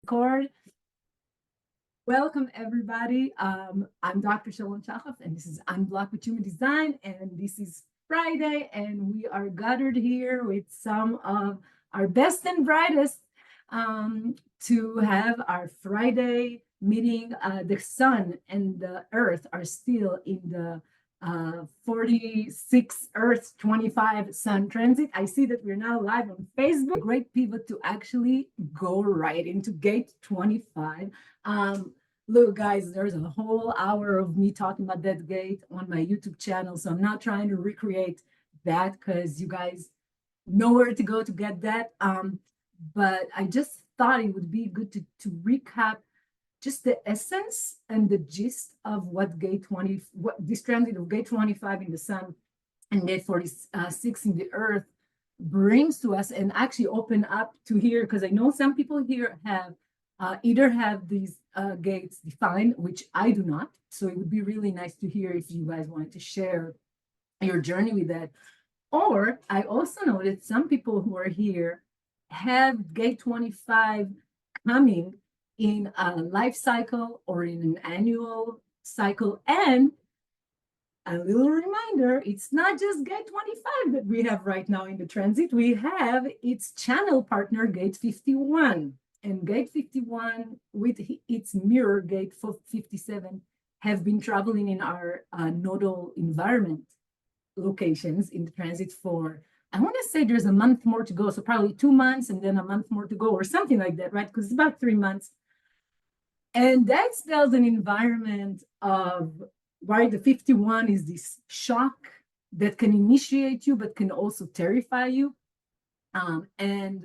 Record. Welcome, everybody. I'm Dr. Shalom Chachaf, and this is Unblocked with Human Design. And this is Friday, and we are gathered here with some of our best and brightest to have our Friday meeting. The sun and the earth are still in the 46 Earth 25 Sun transit. I see that we're now live on Facebook. Great pivot to actually go right into gate 25. Look, guys, there's a whole hour of me talking about that gate on my YouTube channel. So I'm not trying to recreate that because you guys know where to go to get that. But I just thought it would be good to recap just the essence and the gist of what gate 20, what this transit of gate 25 in the sun and gate 46 in the earth brings to us, and actually open up to here, because I know some people here have either have these gates defined, which I do not. So it would be really nice to hear if you guys wanted to share your journey with that. Or I also know that some people who are here have gate 25 coming in a life cycle or in an annual cycle. And a little reminder, it's not just gate 25 that we have right now in the transit. We have its channel partner, gate 51. And gate 51 with its mirror, gate 57, have been traveling in our nodal environment locations in the transit for, I want to say there's a month more to go. So probably 2 months and then a month more to go or something like that, right? Because it's about 3 months. And that spells an environment of, right, the 51 is this shock that can initiate you, but can also terrify you. And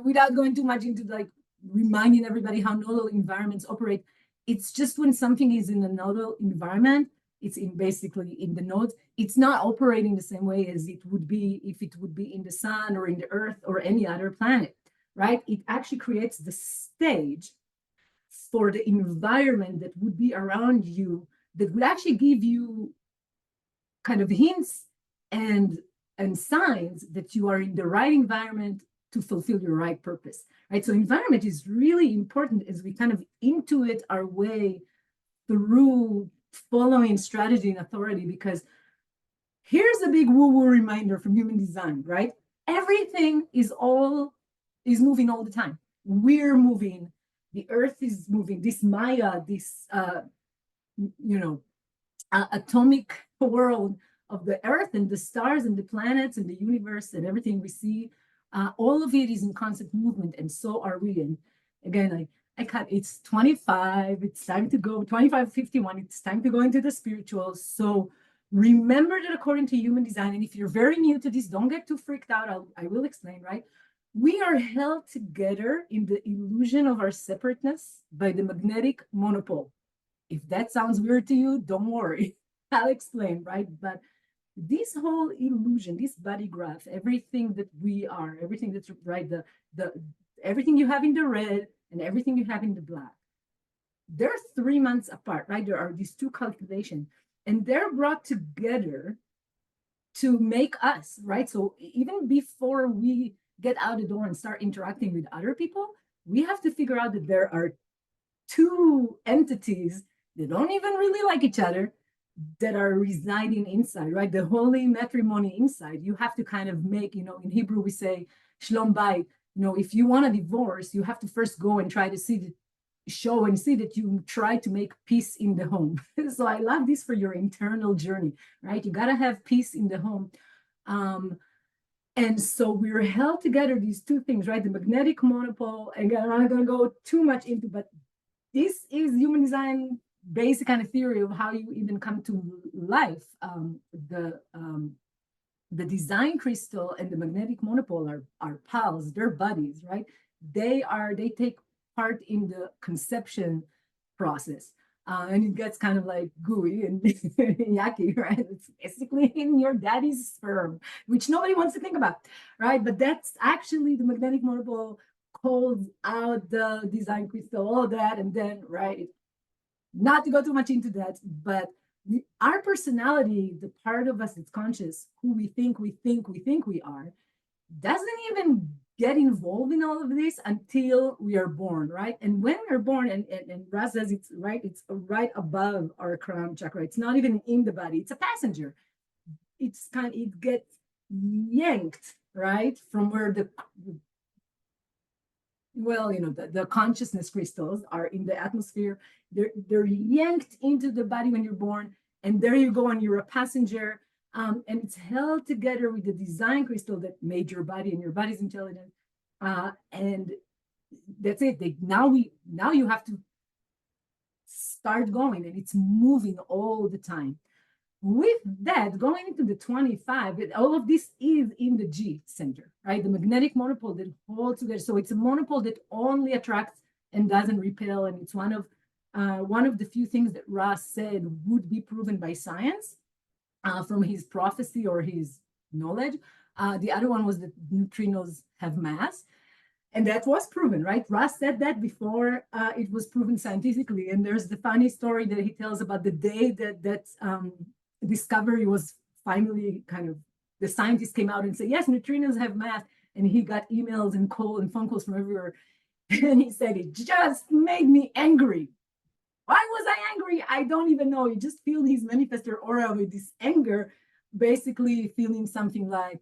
without going too much into like reminding everybody how nodal environments operate, it's just when something is in a nodal environment, it's in basically in the nodes, it's not operating the same way as it would be if it would be in the sun or in the earth or any other planet, right? It actually creates the stage for the environment that would be around you, that would actually give you kind of hints and signs that you are in the right environment to fulfill your right purpose, right? So environment is really important as we kind of intuit our way through following strategy and authority, because here's a big woo-woo reminder from human design, right? Everything is moving all the time. We're moving. The earth is moving. This Maya, this atomic world of the earth and the stars and the planets and the universe and everything we see, all of it is in constant movement, and so are we. And again, it's 25, it's time to go, 25, 51, it's time to go into the spiritual. So remember that according to human design, and if you're very new to this, don't get too freaked out. I will explain, right? We are held together in the illusion of our separateness by the magnetic monopole. If that sounds weird to you, don't worry. I'll explain, right? But this whole illusion, this body graph, everything that we are, everything that's right, the everything you have in the red and everything you have in the black, they're 3 months apart, right? There are these two calculations, and they're brought together to make us, right? So even before we get out the door and start interacting with other people, we have to figure out that there are two entities that don't even really like each other that are residing inside, right? The holy matrimony inside. You have to kind of make, in Hebrew we say shlom bayit. If you want a divorce, you have to first go and try to show and see that you try to make peace in the home. So I love this for your internal journey, right? You got to have peace in the home. And so we're held together, these two things, right? The magnetic monopole, and I'm not going to go too much into, but this is human design basic kind of theory of how you even come to life. The design crystal and the magnetic monopole are pals, they're buddies, right? They take part in the conception process. And it gets kind of like gooey and yucky, right? It's basically in your daddy's sperm, which nobody wants to think about, right? But that's actually the magnetic monopole calls out the design crystal, all that, and then, right? Not to go too much into that, but our personality, the part of us that's conscious, who we think we are, doesn't even get involved in all of this until we are born, right? And when we're born, and Raz says it's right above our crown chakra. It's not even in the body, it's a passenger. It gets yanked, right? From where the consciousness crystals are in the atmosphere. They're yanked into the body when you're born, and there you go, and you're a passenger. And it's held together with the design crystal that made your body, and your body's intelligent. And that's it. Now you have to start going, and it's moving all the time. With that, going into the 25, all of this is in the G center, right? The magnetic monopole that holds together. So it's a monopole that only attracts and doesn't repel. And it's one of the few things that Ross said would be proven by science from his prophecy or his knowledge. The other one was that neutrinos have mass. And that was proven, right? Ross said that before it was proven scientifically. And there's the funny story that he tells about the day that discovery was finally the scientists came out and said, yes, neutrinos have mass. And he got emails and phone calls from everywhere. And he said, it just made me angry. Why was I angry? I don't even know. He just filled his manifestor aura with this anger, basically feeling something like,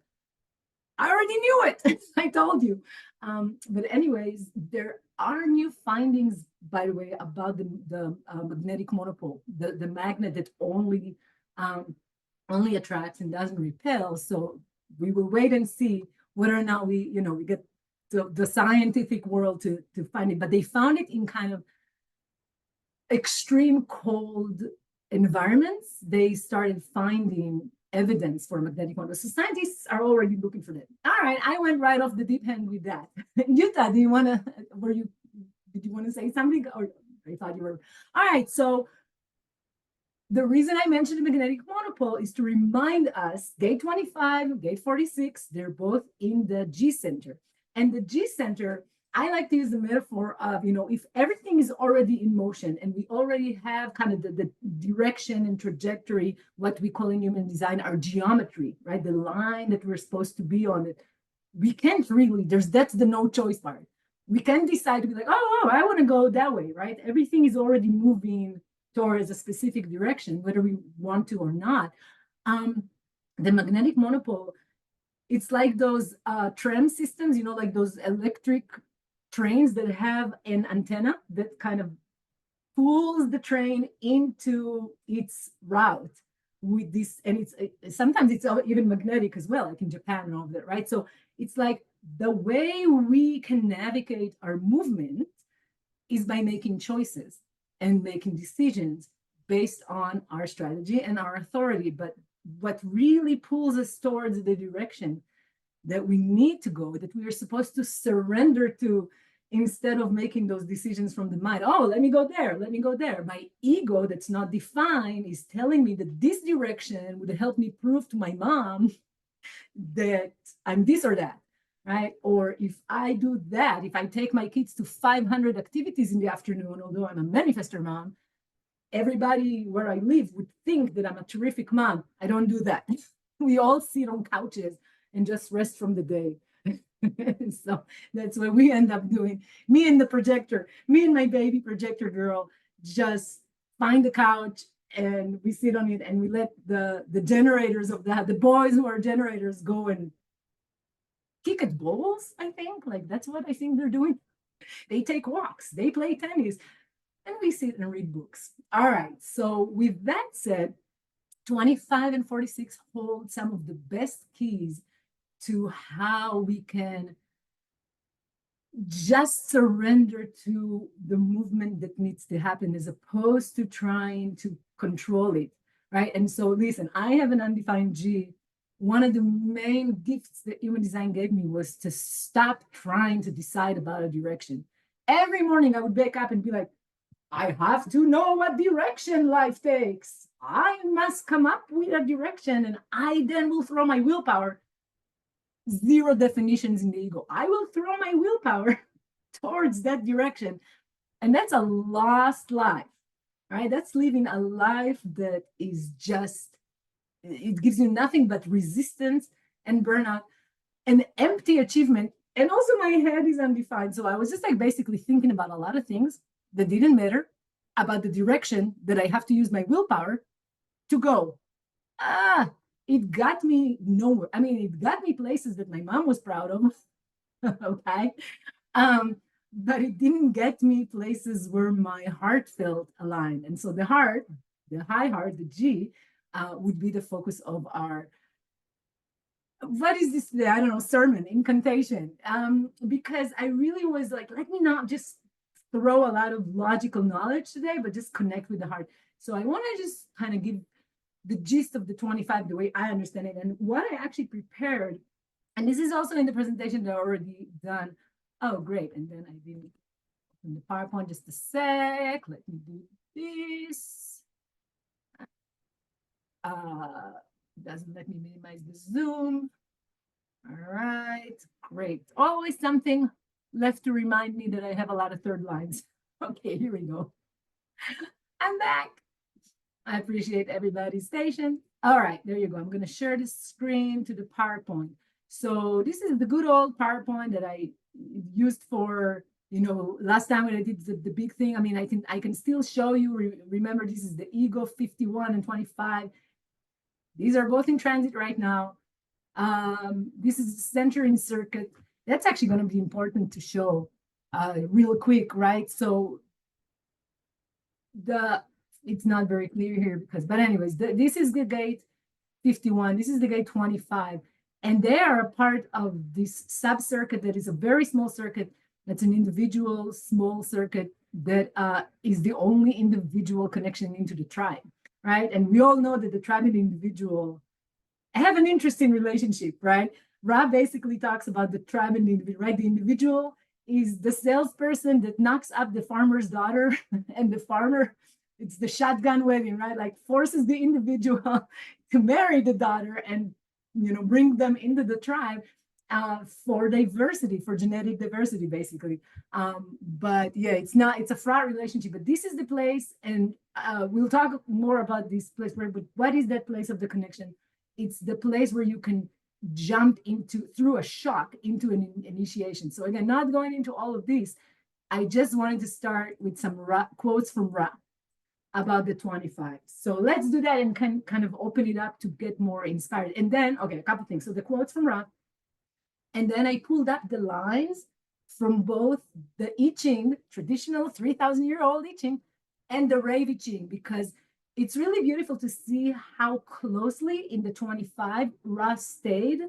I already knew it. I told you. But anyways, there are new findings, by the way, about the magnetic monopole, the magnet that only attracts and doesn't repel. So we will wait and see whether or not we get the scientific world to find it. But they found it in kind of extreme cold environments. They started finding evidence for magnetic monopole. So scientists are already looking for that. All right, I went right off the deep end with that. Yuta, did you want to say something? Or I thought you were. All right, so the reason I mentioned the magnetic monopole is to remind us, gate 25, gate 46, they're both in the G center. And the G center, I like to use the metaphor of, if everything is already in motion and we already have kind of the direction and trajectory, what we call in human design, our geometry, right? The line that we're supposed to be on it. We can't really, that's the no choice part. We can decide to be like, oh, I want to go that way, right? Everything is already moving towards a specific direction, whether we want to or not. The magnetic monopole, it's like those tram systems, like those electric trains that have an antenna that kind of pulls the train into its route with this, and sometimes it's even magnetic as well, like in Japan and all of that, right? So it's like the way we can navigate our movement is by making choices and making decisions based on our strategy and our authority. But what really pulls us towards the direction that we need to go, that we are supposed to surrender to, instead of making those decisions from the mind. Oh, let me go there. My ego that's not defined is telling me that this direction would help me prove to my mom that I'm this or that, right? Or if I do that, if I take my kids to 500 activities in the afternoon, although I'm a manifestor mom, everybody where I live would think that I'm a terrific mom. I don't do that. We all sit on couches and just rest from the day. So that's what we end up doing. Me and my baby projector girl, just find the couch and we sit on it and we let the generators of the boys who are generators go and kick at balls. I think that's what I think they're doing. They take walks, they play tennis, and we sit and read books. All right. So with that said, 25 and 46 hold some of the best keys to how we can just surrender to the movement that needs to happen, as opposed to trying to control it, right? And so listen, I have an undefined G. One of the main gifts that human design gave me was to stop trying to decide about a direction. Every morning I would wake up and be like, I have to know what direction life takes. I must come up with a direction, and I then will throw my willpower. Zero definitions in the ego. I will throw my willpower towards that direction. And that's a lost life, right? That's living a life that is just, it gives you nothing but resistance and burnout and empty achievement. And also my head is undefined. So I was just like basically thinking about a lot of things that didn't matter, about the direction that I have to use my willpower to go. Ah, it got me nowhere. I mean, it got me places that my mom was proud of. Okay. Um, but it didn't get me places where my heart felt aligned. And so the heart, the high heart, the G, would be the focus of our, what is this? I don't know, sermon, incantation. Because I really was like, let me not just throw a lot of logical knowledge today, but just connect with the heart. So I want to just kind of give the gist of the 25 the way I understand it and what I actually prepared. And this is also in the presentation that I already done. Oh, great. And then I didn't open the PowerPoint just a sec. Let me do this. Doesn't let me minimize the Zoom. All right, great. Always something left to remind me that I have a lot of third lines. Okay, here we go. I'm back. I appreciate everybody's station. All right, there you go. I'm going to share the screen to the PowerPoint. So this is the good old PowerPoint that I used for, last time when I did the big thing. I mean, I can still show you. Remember, this is the Ego 51 and 25. These are both in transit right now. This is the centering circuit. That's actually going to be important to show real quick, right? So it's not very clear here but anyways, this is the gate 51, this is the gate 25, and they are a part of this sub-circuit that is a very small circuit. That's an individual small circuit that is the only individual connection into the tribe, right? And we all know that the tribe and the individual have an interesting relationship, right? Rob basically talks about the tribe and the individual, right? The individual is the salesperson that knocks up the farmer's daughter, and the farmer, it's the shotgun wedding, right? Like forces the individual to marry the daughter and bring them into the tribe for diversity, for genetic diversity, basically. But yeah, it's a fraught relationship. But this is the place, and we'll talk more about this place. But what is that place of the connection? It's the place where you can jump into through a shock into an initiation. So again, not going into all of this, I just wanted to start with some quotes from Ra about the 25. So let's do that and kind of open it up to get more inspired. And then, okay, a couple things. So the quotes from Ra, and then I pulled up the lines from both the I Ching, traditional 3,000-year-old I Ching, and the Rave I Ching, because it's really beautiful to see how closely in the 25 Ra stayed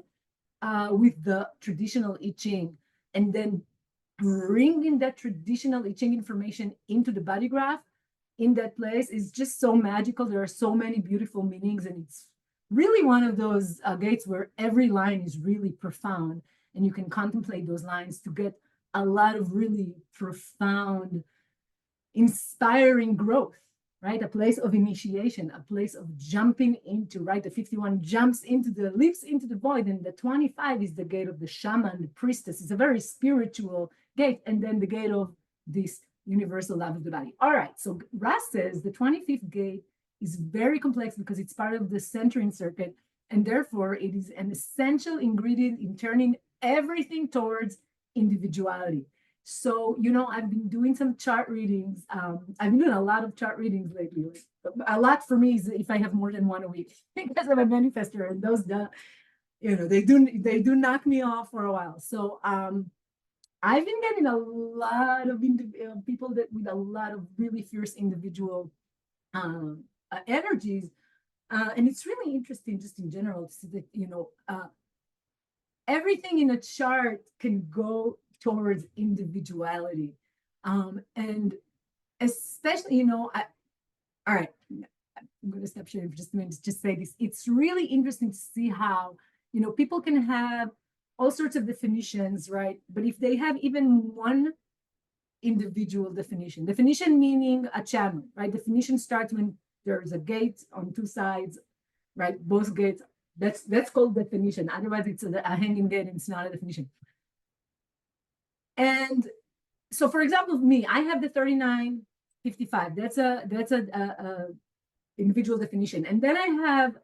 with the traditional I Ching, and then bringing that traditional I Ching information into the body graph in that place is just so magical. There are so many beautiful meanings, and it's really one of those gates where every line is really profound, and you can contemplate those lines to get a lot of really profound, inspiring growth, right? A place of initiation, a place of jumping into, right? The 51 jumps into leaps into the void, and the 25 is the gate of the shaman, the priestess. It's a very spiritual gate, and then the gate of this universal love of the body. All right, so Ra says the 25th gate is very complex because it's part of the centering circuit, and therefore it is an essential ingredient in turning everything towards individuality. So, I've been doing some chart readings. I've been doing a lot of chart readings lately. A lot for me is if I have more than one a week because I'm a manifestor, and those, they do knock me off for a while. So, I've been getting a lot of people that with a lot of really fierce individual energies, and it's really interesting, just in general, to see that everything in a chart can go towards individuality, and especially, all right, I'm going to stop sharing for just a minute to just say this. It's really interesting to see how people can have all sorts of definitions, right? But if they have even one individual definition meaning a channel, right? Definition starts when there's a gate on two sides, right? Both gates. That's called definition. Otherwise, it's a hanging gate, and it's not a definition. And so, for example, me, I have the 3955. That's a individual definition, and then I have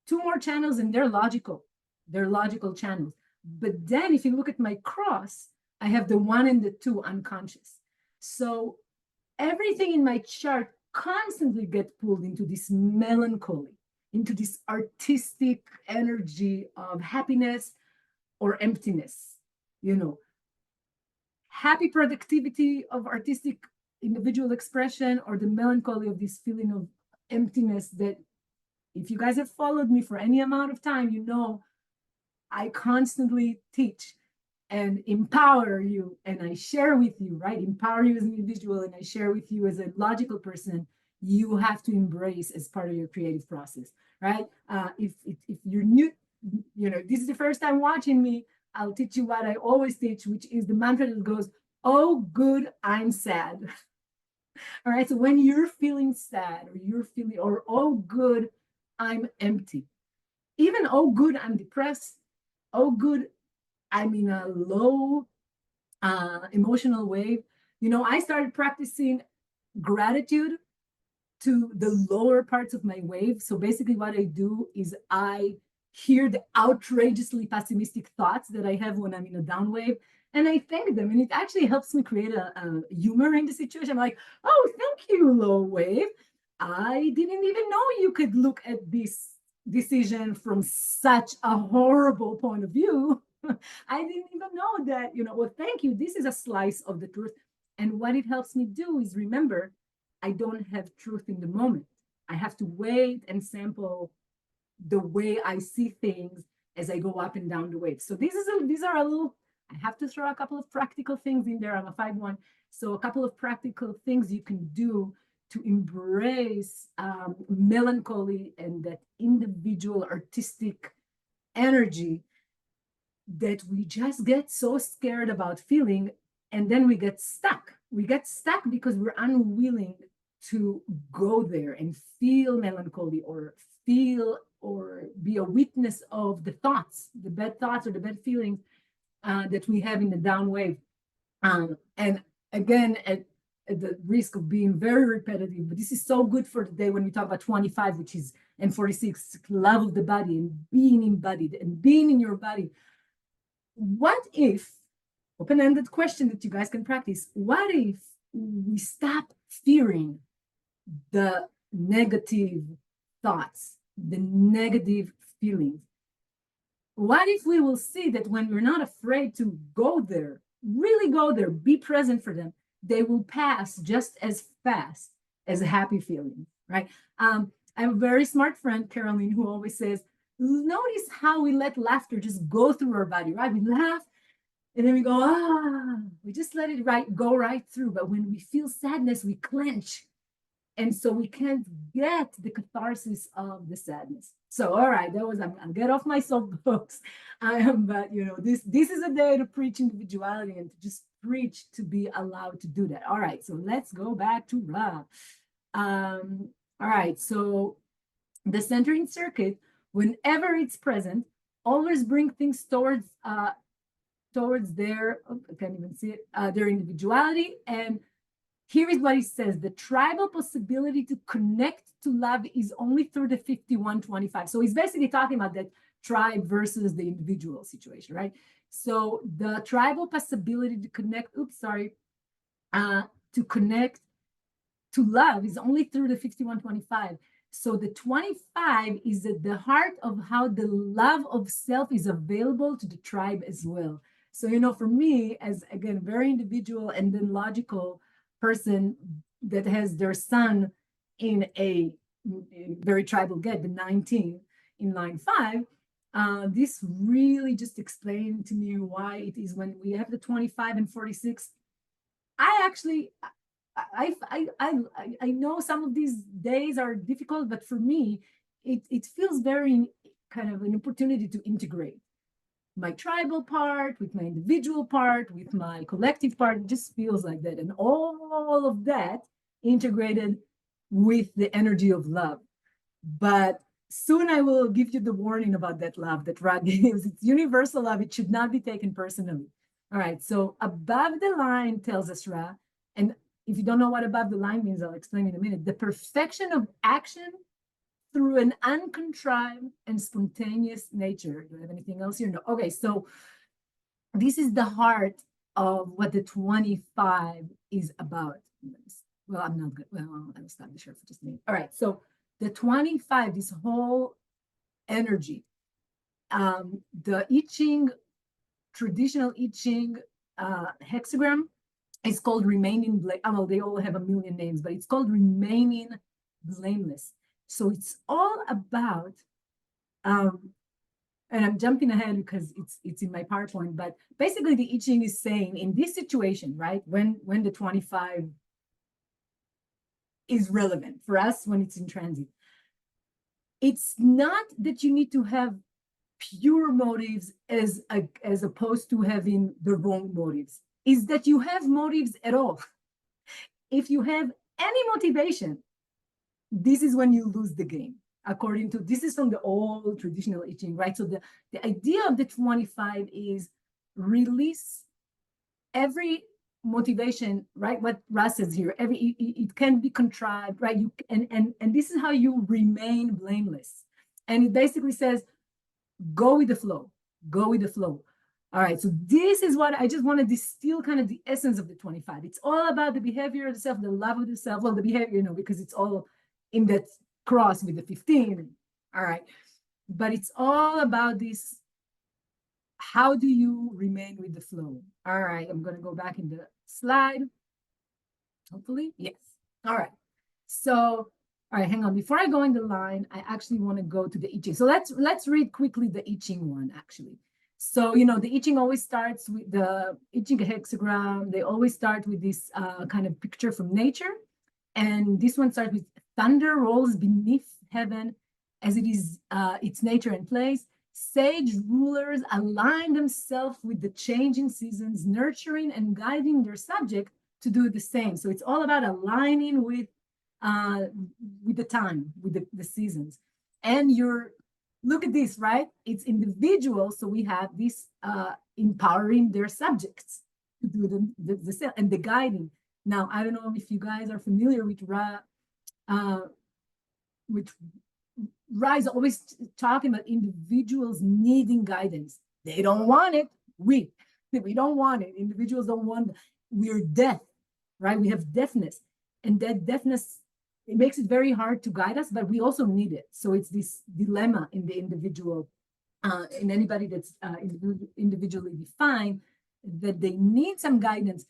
two more channels, and they're logical. They're logical channels. But then if you look at my cross, I have the one and the two unconscious. So everything in my chart constantly get pulled into this melancholy, into this artistic energy of happiness or emptiness, you know, happy productivity of artistic individual expression, or the melancholy of this feeling of emptiness that, if you guys have followed me for any amount of time, you know I constantly teach and empower you, and I share with you, right? Empower you as an individual, and I share with you as a logical person. You have to embrace as part of your creative process, right? If you're new, you know, this is the first time watching me, I'll teach you what I always teach, which is the mantra that goes, "Oh, good, I'm sad." All right. So when you're feeling sad, or you're feeling, or "Oh, good, I'm empty." Even "Oh, good, I'm depressed." "Oh, good, I'm in a low emotional wave." You know, I started practicing gratitude to the lower parts of my wave. So basically, what I do is I hear the outrageously pessimistic thoughts that I have when I'm in a down wave, and I thank them. And it actually helps me create a humor in the situation. I'm like, "Oh, thank you, low wave. I didn't even know you could look at this decision from such a horrible point of view. I didn't even know that, you know, well, thank you. This is a slice of the truth." And what it helps me do is remember, I don't have truth in the moment. I have to wait and sample the way I see things as I go up and down the wave. So these are a little, I have to throw a couple of practical things in there. I'm a 5-1. So a couple of practical things you can do to embrace melancholy and that individual artistic energy that we just get so scared about feeling, and then we get stuck. We get stuck because we're unwilling to go there and feel melancholy, or feel or be a witness of the thoughts, the bad thoughts or the bad feelings that we have in the down wave. And again, at the risk of being very repetitive, but this is so good for the day when we talk about 25, which is, and 46, love of the body and being embodied and being in your body. What if, open-ended question that you guys can practice, what if we stop fearing the negative thoughts, the negative feelings? What if we will see that when we're not afraid to go there, really go there, be present for them, they will pass just as fast as a happy feeling, right? I have a very smart friend, Caroline, who always says, notice how we let laughter just go through our body, right? We laugh and then we go, we just let it go right through. But when we feel sadness, we clench. And so we can't get the catharsis of the sadness. So, all right, that was, I'll get off my soapbox. But you know, this is a day to preach individuality and to just preach to be allowed to do that. All right, so let's go back to Ra. All right, so the centering circuit, whenever it's present, always bring things towards their, I can't even see it, their individuality. And here is what he says: the tribal possibility to connect to love is only through the 51-25. So he's basically talking about that tribe versus the individual situation, right? So the tribal possibility to connect, to connect to love is only through the 51-25. So the 25 is at the heart of how the love of self is available to the tribe as well. So, you know, for me, as again, very individual and then logical person that has their son in a very tribal get, the 19 in line 5, this really just explained to me why it is when we have the 25 and 46. I actually, I know some of these days are difficult, but for me, it feels very kind of an opportunity to integrate my tribal part with my individual part, with my collective part. It just feels like that. And all of that integrated with the energy of love. But soon I will give you the warning about that love that Ra gives. It's universal love. It should not be taken personally. All right. So above the line tells us Ra, and if you don't know what above the line means, I'll explain in a minute. The perfection of action through an uncontrived and spontaneous nature. Do you have anything else here? No. Okay, so this is the heart of what the 25 is about. Well, I'm not good. Well, I will stop the share for just a minute. All right, so the 25, this whole energy, the I Ching, traditional I Ching hexagram is called remaining, well, they all have a million names, but it's called remaining blameless. So it's all about, and I'm jumping ahead because it's in my PowerPoint, but basically the I Ching is saying in this situation, right, when the 25 is relevant for us when it's in transit, it's not that you need to have pure motives as opposed to having the wrong motives, is that you have motives at all. If you have any motivation, this is when you lose the game. According to, this is from the old traditional I Ching, right? So the idea of the 25 is release every motivation, right? What Russ says here, it can be contrived, right? You and this is how you remain blameless. And it basically says, go with the flow, go with the flow. All right, so this is what I just want to distill kind of the essence of the 25. It's all about the behavior of the self, the love of the self, well, the behavior, because it's all in that cross with the 15. All right, but it's all about this. How do you remain with the flow? All right, I'm going to go back in the slide. Hopefully, yes. All right, so all right, hang on. Before I go in the line, I actually want to go to the I Ching. So let's read quickly the I Ching one, actually. So, the I Ching always starts with the I Ching hexagram. They always start with this kind of picture from nature. And this one starts with thunder rolls beneath heaven as it is its nature and place. Sage rulers align themselves with the changing seasons, nurturing and guiding their subject to do the same. So it's all about aligning with the time, with the seasons. And look at this, right? It's individual. So we have this empowering their subjects to do the same and the guiding. Now, I don't know if you guys are familiar with Rise always talking about individuals needing guidance. They don't want it. We don't want it. Individuals don't want it. We're deaf, right? We have deafness. And that deafness, it makes it very hard to guide us, but we also need it. So it's this dilemma in the individual, in anybody that's individually defined, that they need some guidance,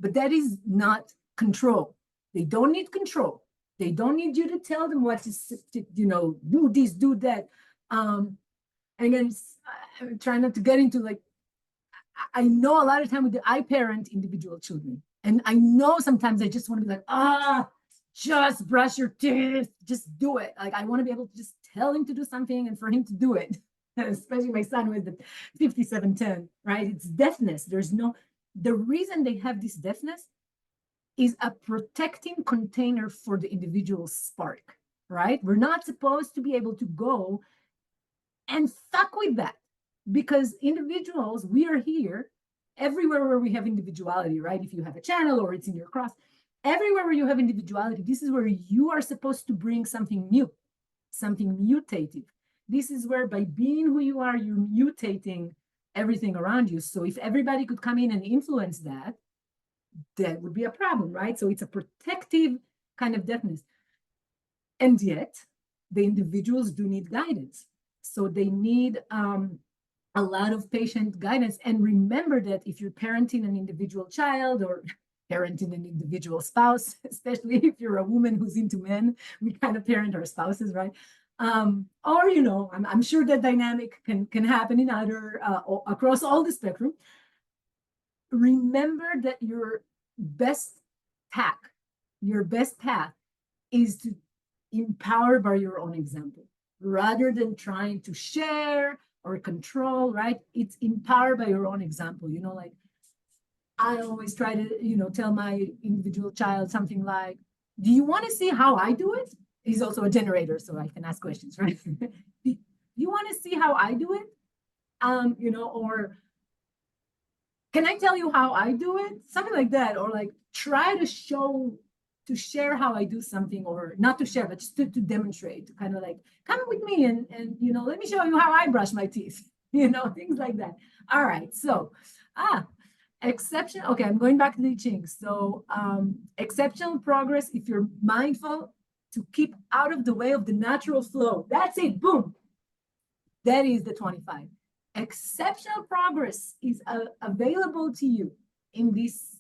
but that is not control. They don't need control. They don't need you to tell them what to, do this, do that. And again, I'm trying not to get into I know a lot of time I parent individual children. And I know sometimes I just want to be like, just brush your teeth, just do it. Like I want to be able to just tell him to do something and for him to do it. Especially my son with the 5710, right? It's deafness. The reason they have this deafness is a protecting container for the individual spark, right? We're not supposed to be able to go and fuck with that because individuals, we are here everywhere where we have individuality, right? If you have a channel or it's in your cross, everywhere where you have individuality, this is where you are supposed to bring something new, something mutative. This is where by being who you are, you're mutating everything around you. So if everybody could come in and influence that, that would be a problem, right? So it's a protective kind of deafness. And yet, the individuals do need guidance. So they need a lot of patient guidance. And remember that if you're parenting an individual child or parenting an individual spouse, especially if you're a woman who's into men, we kind of parent our spouses, right? Or, I'm sure that dynamic can happen in other, across all the spectrum. Remember that your best path is to empower by your own example rather than trying to share or control, right? It's empowered by your own example. I always try to, tell my individual child something like, do you want to see how I do it? He's also a generator, so I can ask questions, right? Do you want to see how I do it? Or can I tell you how I do it? Something like that. Or try to show to share how I do something, or not to share, but just to demonstrate, to kind of like, come with me and let me show you how I brush my teeth, things like that. All right. So, exception. Okay, I'm going back to the I Ching. So, exceptional progress, if you're mindful to keep out of the way of the natural flow. That's it. Boom. That is the 25. Exceptional progress is available to you in this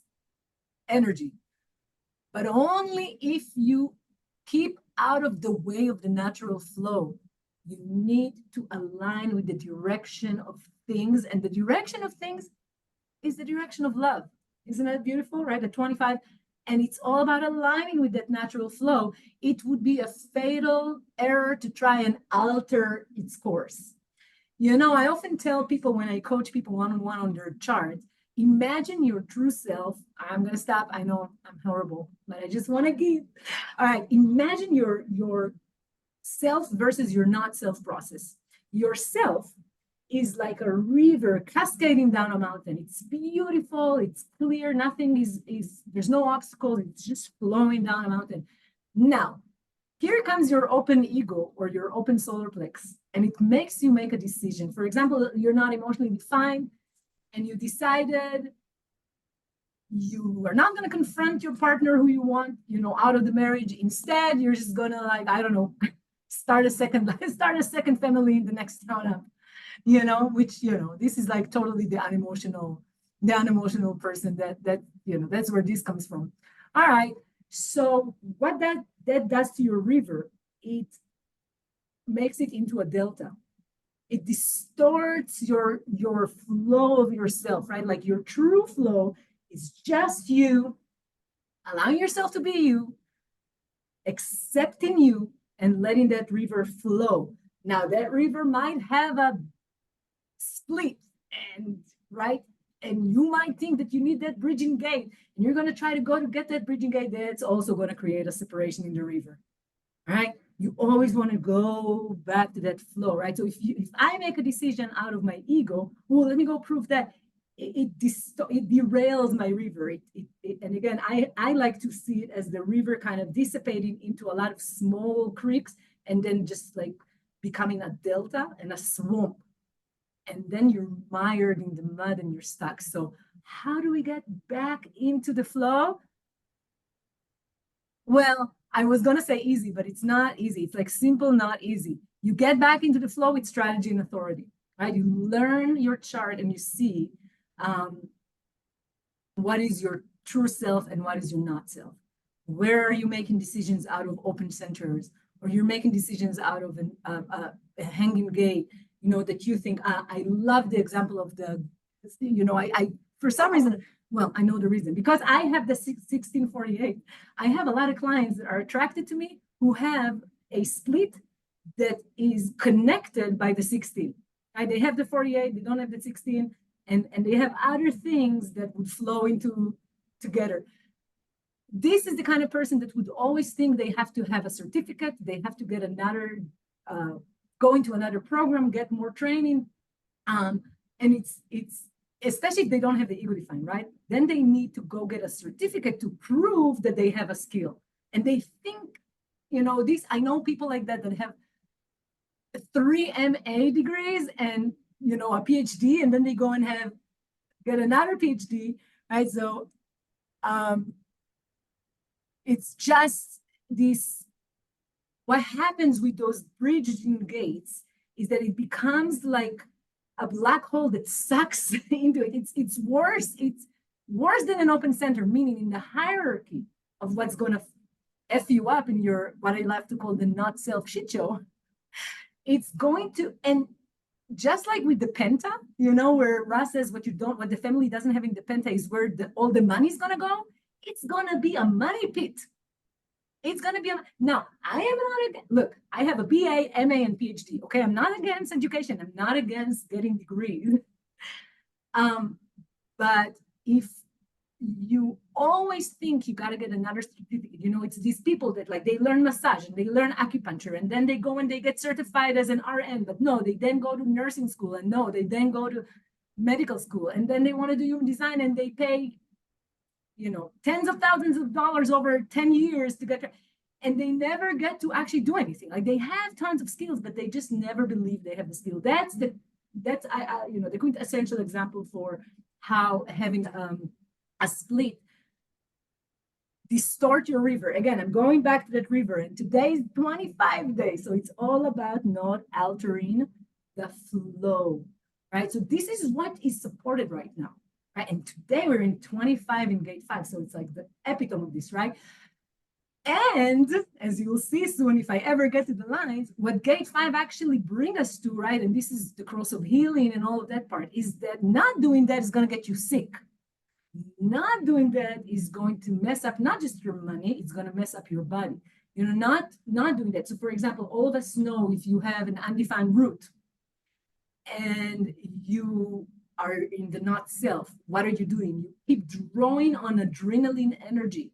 energy, but only if you keep out of the way of the natural flow. You need to align with the direction of things, and the direction of things is the direction of love. Isn't that beautiful, right? The 25, and it's all about aligning with that natural flow. It would be a fatal error to try and alter its course. I often tell people when I coach people one-on-one on their charts, imagine your true self. I'm going to stop. I know I'm horrible, but I just want to give. All right. Imagine your self versus your not self process. Your self is like a river cascading down a mountain. It's beautiful. It's clear. Nothing is there's no obstacles. It's just flowing down a mountain. Now, here comes your open ego or your open solar plex, and it makes you make a decision. For example, you're not emotionally defined, and you decided you are not going to confront your partner who you want, out of the marriage. Instead, you're just going to, like, I don't know, start a second family in the next town up, which, this is like totally the unemotional person that's where this comes from. All right. So what that does to your river, it makes it into a delta. It distorts your flow of yourself, right? Like your true flow is just you, allowing yourself to be you, accepting you, and letting that river flow. Now that river might have a split, and right, and you might think that you need that bridging gate, and you're going to try to go to get that bridging gate. That's also going to create a separation in the river. All right, you always want to go back to that flow, right? So if I make a decision out of my ego, well, let me go prove that, it derails my river. And again, I like to see it as the river kind of dissipating into a lot of small creeks, and then just like becoming a delta and a swamp, and then you're mired in the mud and you're stuck. So how do we get back into the flow? Well, I was going to say easy, but it's not easy. It's like simple, not easy. You get back into the flow with strategy and authority, right? You learn your chart and you see what is your true self and what is your not self. Where are you making decisions out of open centers, or you're making decisions out of a hanging gate, that you think, I love the example of I for some reason, well, I know the reason, because I have the 1648. I have a lot of clients that are attracted to me who have a split that is connected by the 16. Right? They have the 48, they don't have the 16, and they have other things that would flow into together. This is the kind of person that would always think they have to have a certificate, they have to get another, go into another program, get more training. And it's especially if they don't have the ego defined, right? Then they need to go get a certificate to prove that they have a skill. And they think, I know people like that have 3 MA degrees and, a PhD, and then they go and get another PhD, right? So it's just this, what happens with those bridging gates is that it becomes like a black hole that sucks into it. It's worse. It's worse than an open center, meaning in the hierarchy of what's going to F you up in your, what I like to call the not self shit show. It's going to, and just like with the penta, where Ra says what the family doesn't have in the penta is where all the money's going to go. It's going to be a money pit. It's going to be now. I am not, look, I have a BA, MA, and PhD. Okay, I'm not against education. I'm not against getting degrees. But if you always think you got to get another certificate, it's these people that like they learn massage and they learn acupuncture, and then they go and they get certified as an RN, but no, they then go to nursing school, and no, they then go to medical school, and then they want to do human design, and they pay tens of thousands of dollars over 10 years to get there. And they never get to actually do anything. Like they have tons of skills, but they just never believe they have the skill. That's the quintessential example for how having a split distort your river. Again, I'm going back to that river, and today is 25 days. So it's all about not altering the flow, right? So this is what is supported right now, right? And today we're in 25 in gate 5. So it's like the epitome of this, right? And as you'll see soon, if I ever get to the lines, what gate 5 actually bring us to, right? And this is the cross of healing and all of that part, is that not doing that is going to get you sick. Not doing that is going to mess up not just your money, it's going to mess up your body. Not doing that. So for example, all of us know if you have an undefined root and you are in the not self, what are you doing? You keep drawing on adrenaline energy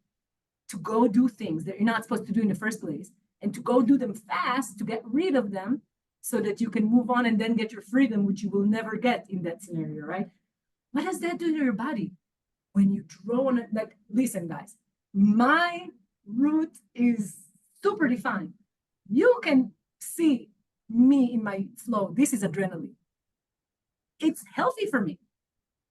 to go do things that you're not supposed to do in the first place, and to go do them fast to get rid of them so that you can move on and then get your freedom, which you will never get in that scenario, right? What does that do to your body? When you draw on it, like, listen, guys, my root is super defined. You can see me in my flow. This is adrenaline. It's healthy for me.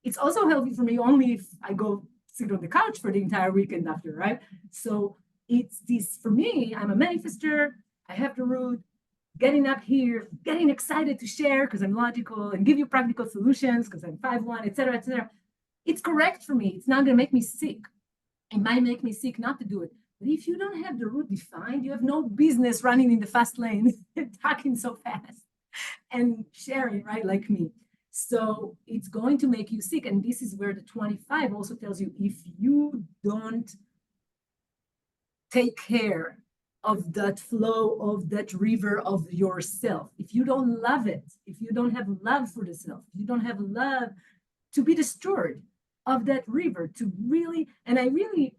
It's also healthy for me only if I go sit on the couch for the entire weekend after, right? So it's this, for me, I'm a manifester. I have the root, getting up here, getting excited to share because I'm logical and give you practical solutions because I'm 5'1", et cetera, et cetera. It's correct for me. It's not going to make me sick. It might make me sick not to do it. But if you don't have the root defined, you have no business running in the fast lane, talking so fast and sharing, right? Like me. So it's going to make you sick. And this is where the 25 also tells you, if you don't take care of that flow, of that river of yourself, if you don't love it, if you don't have love for the self, if you don't have love to be the steward of that river, to really, and I really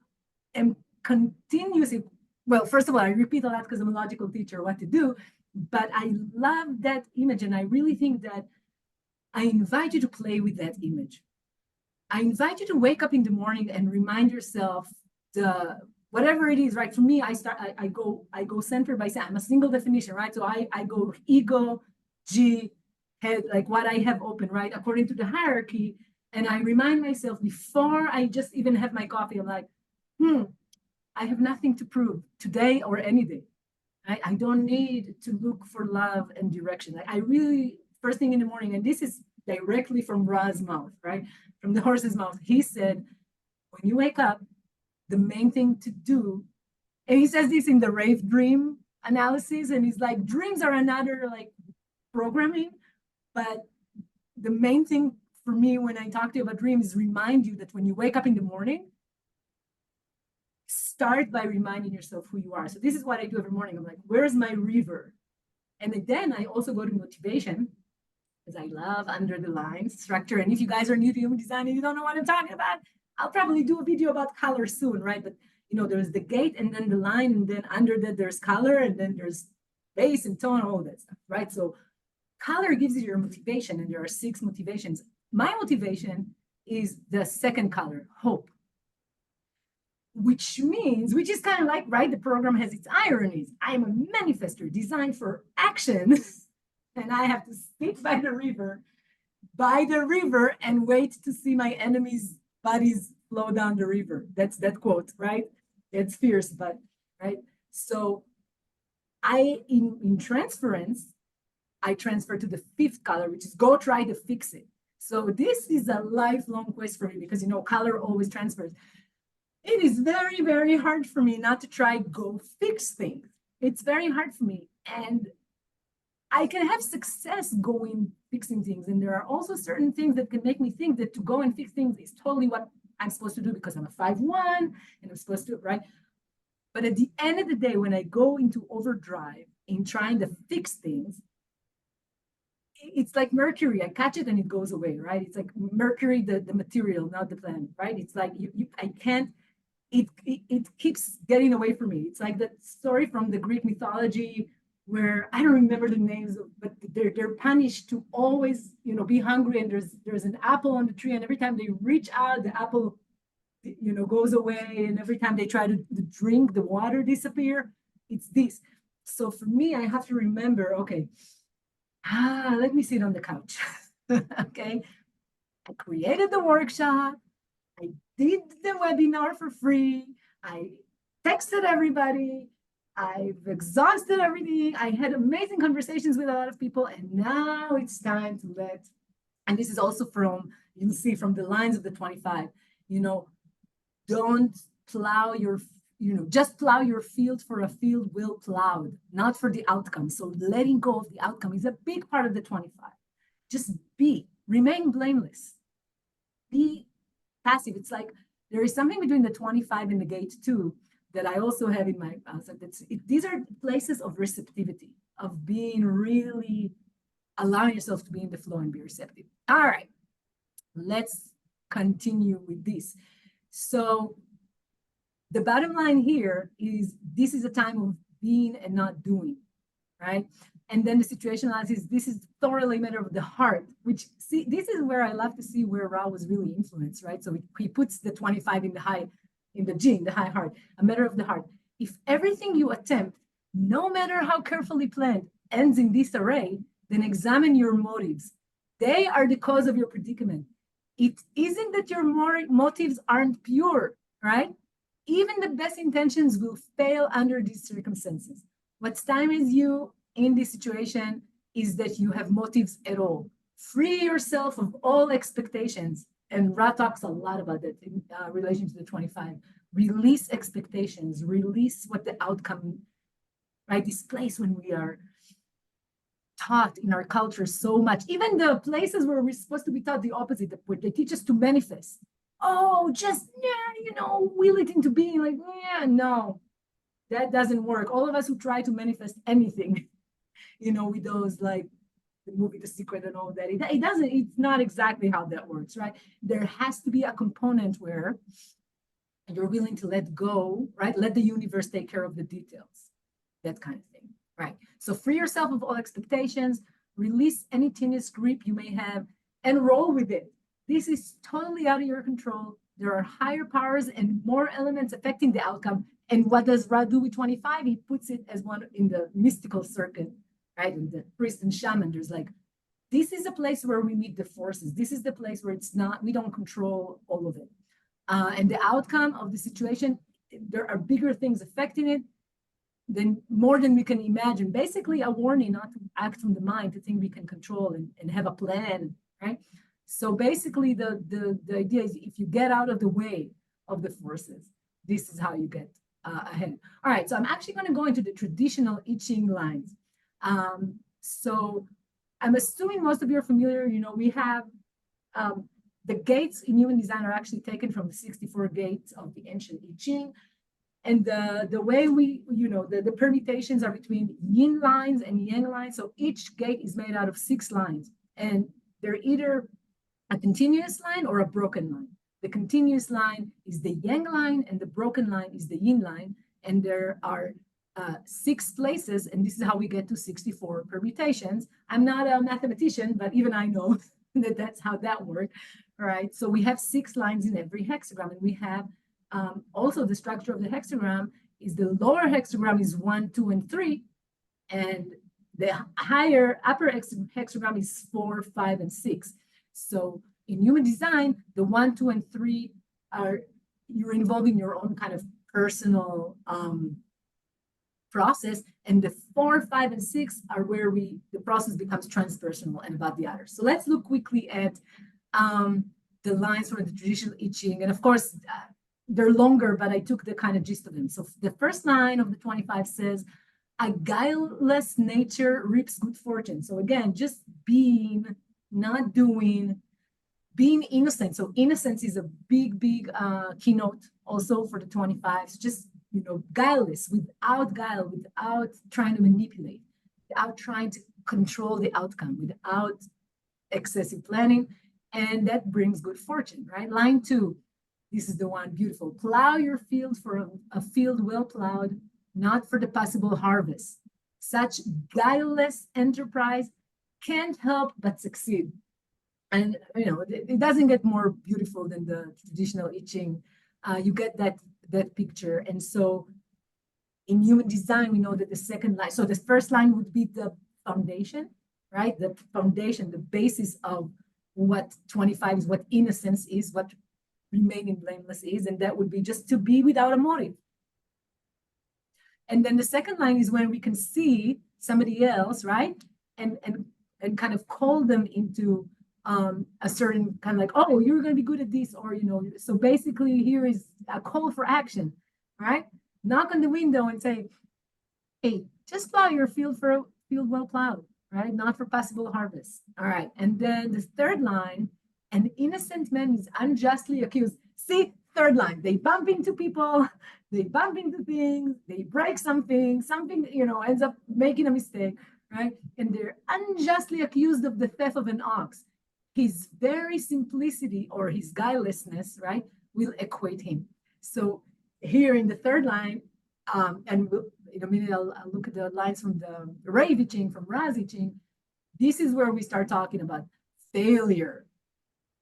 am continuously, well, first of all, I repeat a lot because I'm a logical teacher, what to do, but I love that image. And I really think that I invite you to play with that image. I invite you to wake up in the morning and remind yourself the whatever it is, right? For me, I go center by center. I'm a single definition, right? So I go ego, G, head, like what I have open, right? According to the hierarchy. And I remind myself before I just even have my coffee, I'm like, I have nothing to prove today or any day. I don't need to look for love and direction. I really, first thing in the morning, and this is directly from Ra's mouth, right? From the horse's mouth. He said, when you wake up, the main thing to do, and he says this in the rave dream analysis, and he's like, dreams are another like programming, but the main thing for me when I talk to you about dreams is remind you that when you wake up in the morning, start by reminding yourself who you are. So this is what I do every morning. I'm like, where's my river? And then I also go to motivation, because I love under the lines structure. And if you guys are new to human design and you don't know what I'm talking about, I'll probably do a video about color soon, right? But there's the gate and then the line, and then under that there's color, and then there's base and tone, all that stuff, right? So color gives you your motivation, and there are 6 motivations. My motivation is the second color, hope, which is kind of like, right, the program has its ironies. I am a manifester designed for action, and I have to sit by the river and wait to see my enemies' bodies flow down the river. That's that quote, right? It's fierce, but right. So in transference, I transfer to the 5th color, which is go try to fix it. So this is a lifelong quest for me because color always transfers. It is very, very hard for me not to try go fix things. It's very hard for me. And I can have success going fixing things. And there are also certain things that can make me think that to go and fix things is totally what I'm supposed to do because I'm a 5'1" and I'm supposed to, right? But at the end of the day, when I go into overdrive in trying to fix things, it's like Mercury. I catch it and it goes away, right? It's like Mercury, the material, not the planet, right? It's like I can't, it keeps getting away from me. It's like that story from the Greek mythology where I don't remember the names, but they're punished to always, be hungry, and there's an apple on the tree, and every time they reach out, the apple goes away, and every time they try to drink, the water disappear. It's this. So for me, I have to remember, okay, let me sit on the couch. Okay. I created the workshop. I did the webinar for free. I texted everybody. I've exhausted everything. I had amazing conversations with a lot of people. And now it's time to and this is also you'll see from the lines of the 25, don't plow just plow your field for a field well plowed, not for the outcome. So letting go of the outcome is a big part of the 25. Just remain blameless, be passive. It's like there is something between the 25 and the gate 2 that I also have in my these are places of receptivity, of being really allowing yourself to be in the flow and be receptive. All right, let's continue with this. So the bottom line here is this is a time of being and not doing, right? And then the situation analysis, this is thoroughly a matter of the heart, which, see, this is where I love to see where Ra was really influenced, right? So he puts the 25 in the high heart, a matter of the heart. If everything you attempt, no matter how carefully planned, ends in this array, then examine your motives. They are the cause of your predicament. It isn't that your motives aren't pure, right? Even the best intentions will fail under these circumstances. What's time is you in this situation is that you have motives at all. Free yourself of all expectations. And Ra talks a lot about that in relation to the 25. Release expectations, release what the outcome, right? This place when we are taught in our culture so much, even the places where we're supposed to be taught the opposite, where they teach us to manifest. Oh, just, will it into being, like, no, that doesn't work. All of us who try to manifest anything, with those, like the movie The Secret and all that, it doesn't, it's not exactly how that works, right? There has to be a component where you're willing to let go, right? Let the universe take care of the details, that kind of thing, right? So free yourself of all expectations, release any tenuous grip you may have, and roll with it. This is totally out of your control. There are higher powers and more elements affecting the outcome. And what does Ra do with 25? He puts it as one in the mystical circuit, right? In the priest and shaman, there's like, this is a place where we meet the forces. This is the place where we don't control all of it. And the outcome of the situation, there are bigger things affecting it more than we can imagine. Basically, a warning not to act from the mind, to think we can control and have a plan, right? So basically, the idea is if you get out of the way of the forces, this is how you get ahead. All right, so I'm actually going to go into the traditional I Ching lines. So I'm assuming most of you are familiar. We have the gates in human design are actually taken from the 64 gates of the ancient I Ching. And the way the permutations are between yin lines and yang lines. So each gate is made out of 6 lines, and they're either a continuous line or a broken line. The continuous line is the yang line, and the broken line is the yin line. And there are 6 places, and this is how we get to 64 permutations. I'm not a mathematician, but even I know that that's how that works, right? So we have 6 lines in every hexagram, and we have also the structure of the hexagram is the lower hexagram is 1, 2, and 3, and the upper hexagram is 4, 5, and 6. So in human design, the 1, 2, and 3 you're involving your own kind of personal process, and the 4, 5, and 6 are where the process becomes transpersonal and about the others. So let's look quickly at the lines from the traditional I Ching, and of course they're longer, but I took the kind of gist of them. So the first line of the 25 says, "A guileless nature reaps good fortune." So again, just being, not doing, being innocent. So innocence is a big keynote also for the 25s. Just guileless, without guile, without trying to manipulate, without trying to control the outcome, without excessive planning, and that brings good fortune, right? Line 2, this is the one, beautiful. "Plow your field for a field well plowed, not for the possible harvest. Such guileless enterprise can't help but succeed." And it doesn't get more beautiful than the traditional I Ching You get that picture. And so in human design, we know that the second line, so the first line would be the foundation, right? The foundation, the basis of what 25 is, what innocence is, what remaining blameless is, and that would be just to be without a motive. And then the second line is when we can see somebody else, right? And kind of call them into a certain kind of like, oh, you're going to be good at this, or so basically here is a call for action, right? Knock on the window and say, hey, just plow your field for a field well plowed, right? Not for possible harvest. All right. And then the third line, an innocent man is unjustly accused. See, third line, they bump into people, they bump into things, they break something, ends up making a mistake, right? And they're unjustly accused of the theft of an ox. His very simplicity or his guilelessness, right, will equate him. So here in the third line, and in a minute I'll look at the lines from the Ravi Ching, from Razi Ching. This is where we start talking about failure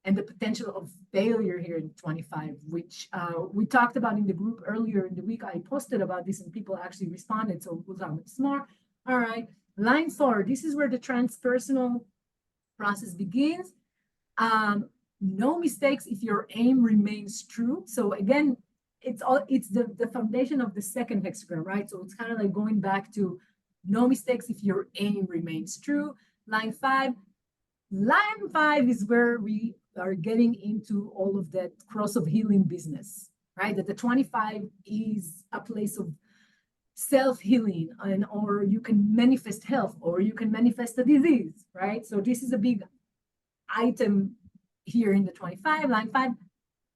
and the potential of failure here in 25, which we talked about in the group earlier in the week. I posted about this and people actually responded, so we'll talk about this more. All right, line 4, this is where the transpersonal process begins. No mistakes if your aim remains true. So again, it's the foundation of the second hexagram, right? So it's kind of like going back to no mistakes if your aim remains true. Line 5 is where we are getting into all of that cross of healing business, right? That the 25 is a place of self-healing, or you can manifest health, or you can manifest a disease, right? So this is a big item here in the 25. Line 5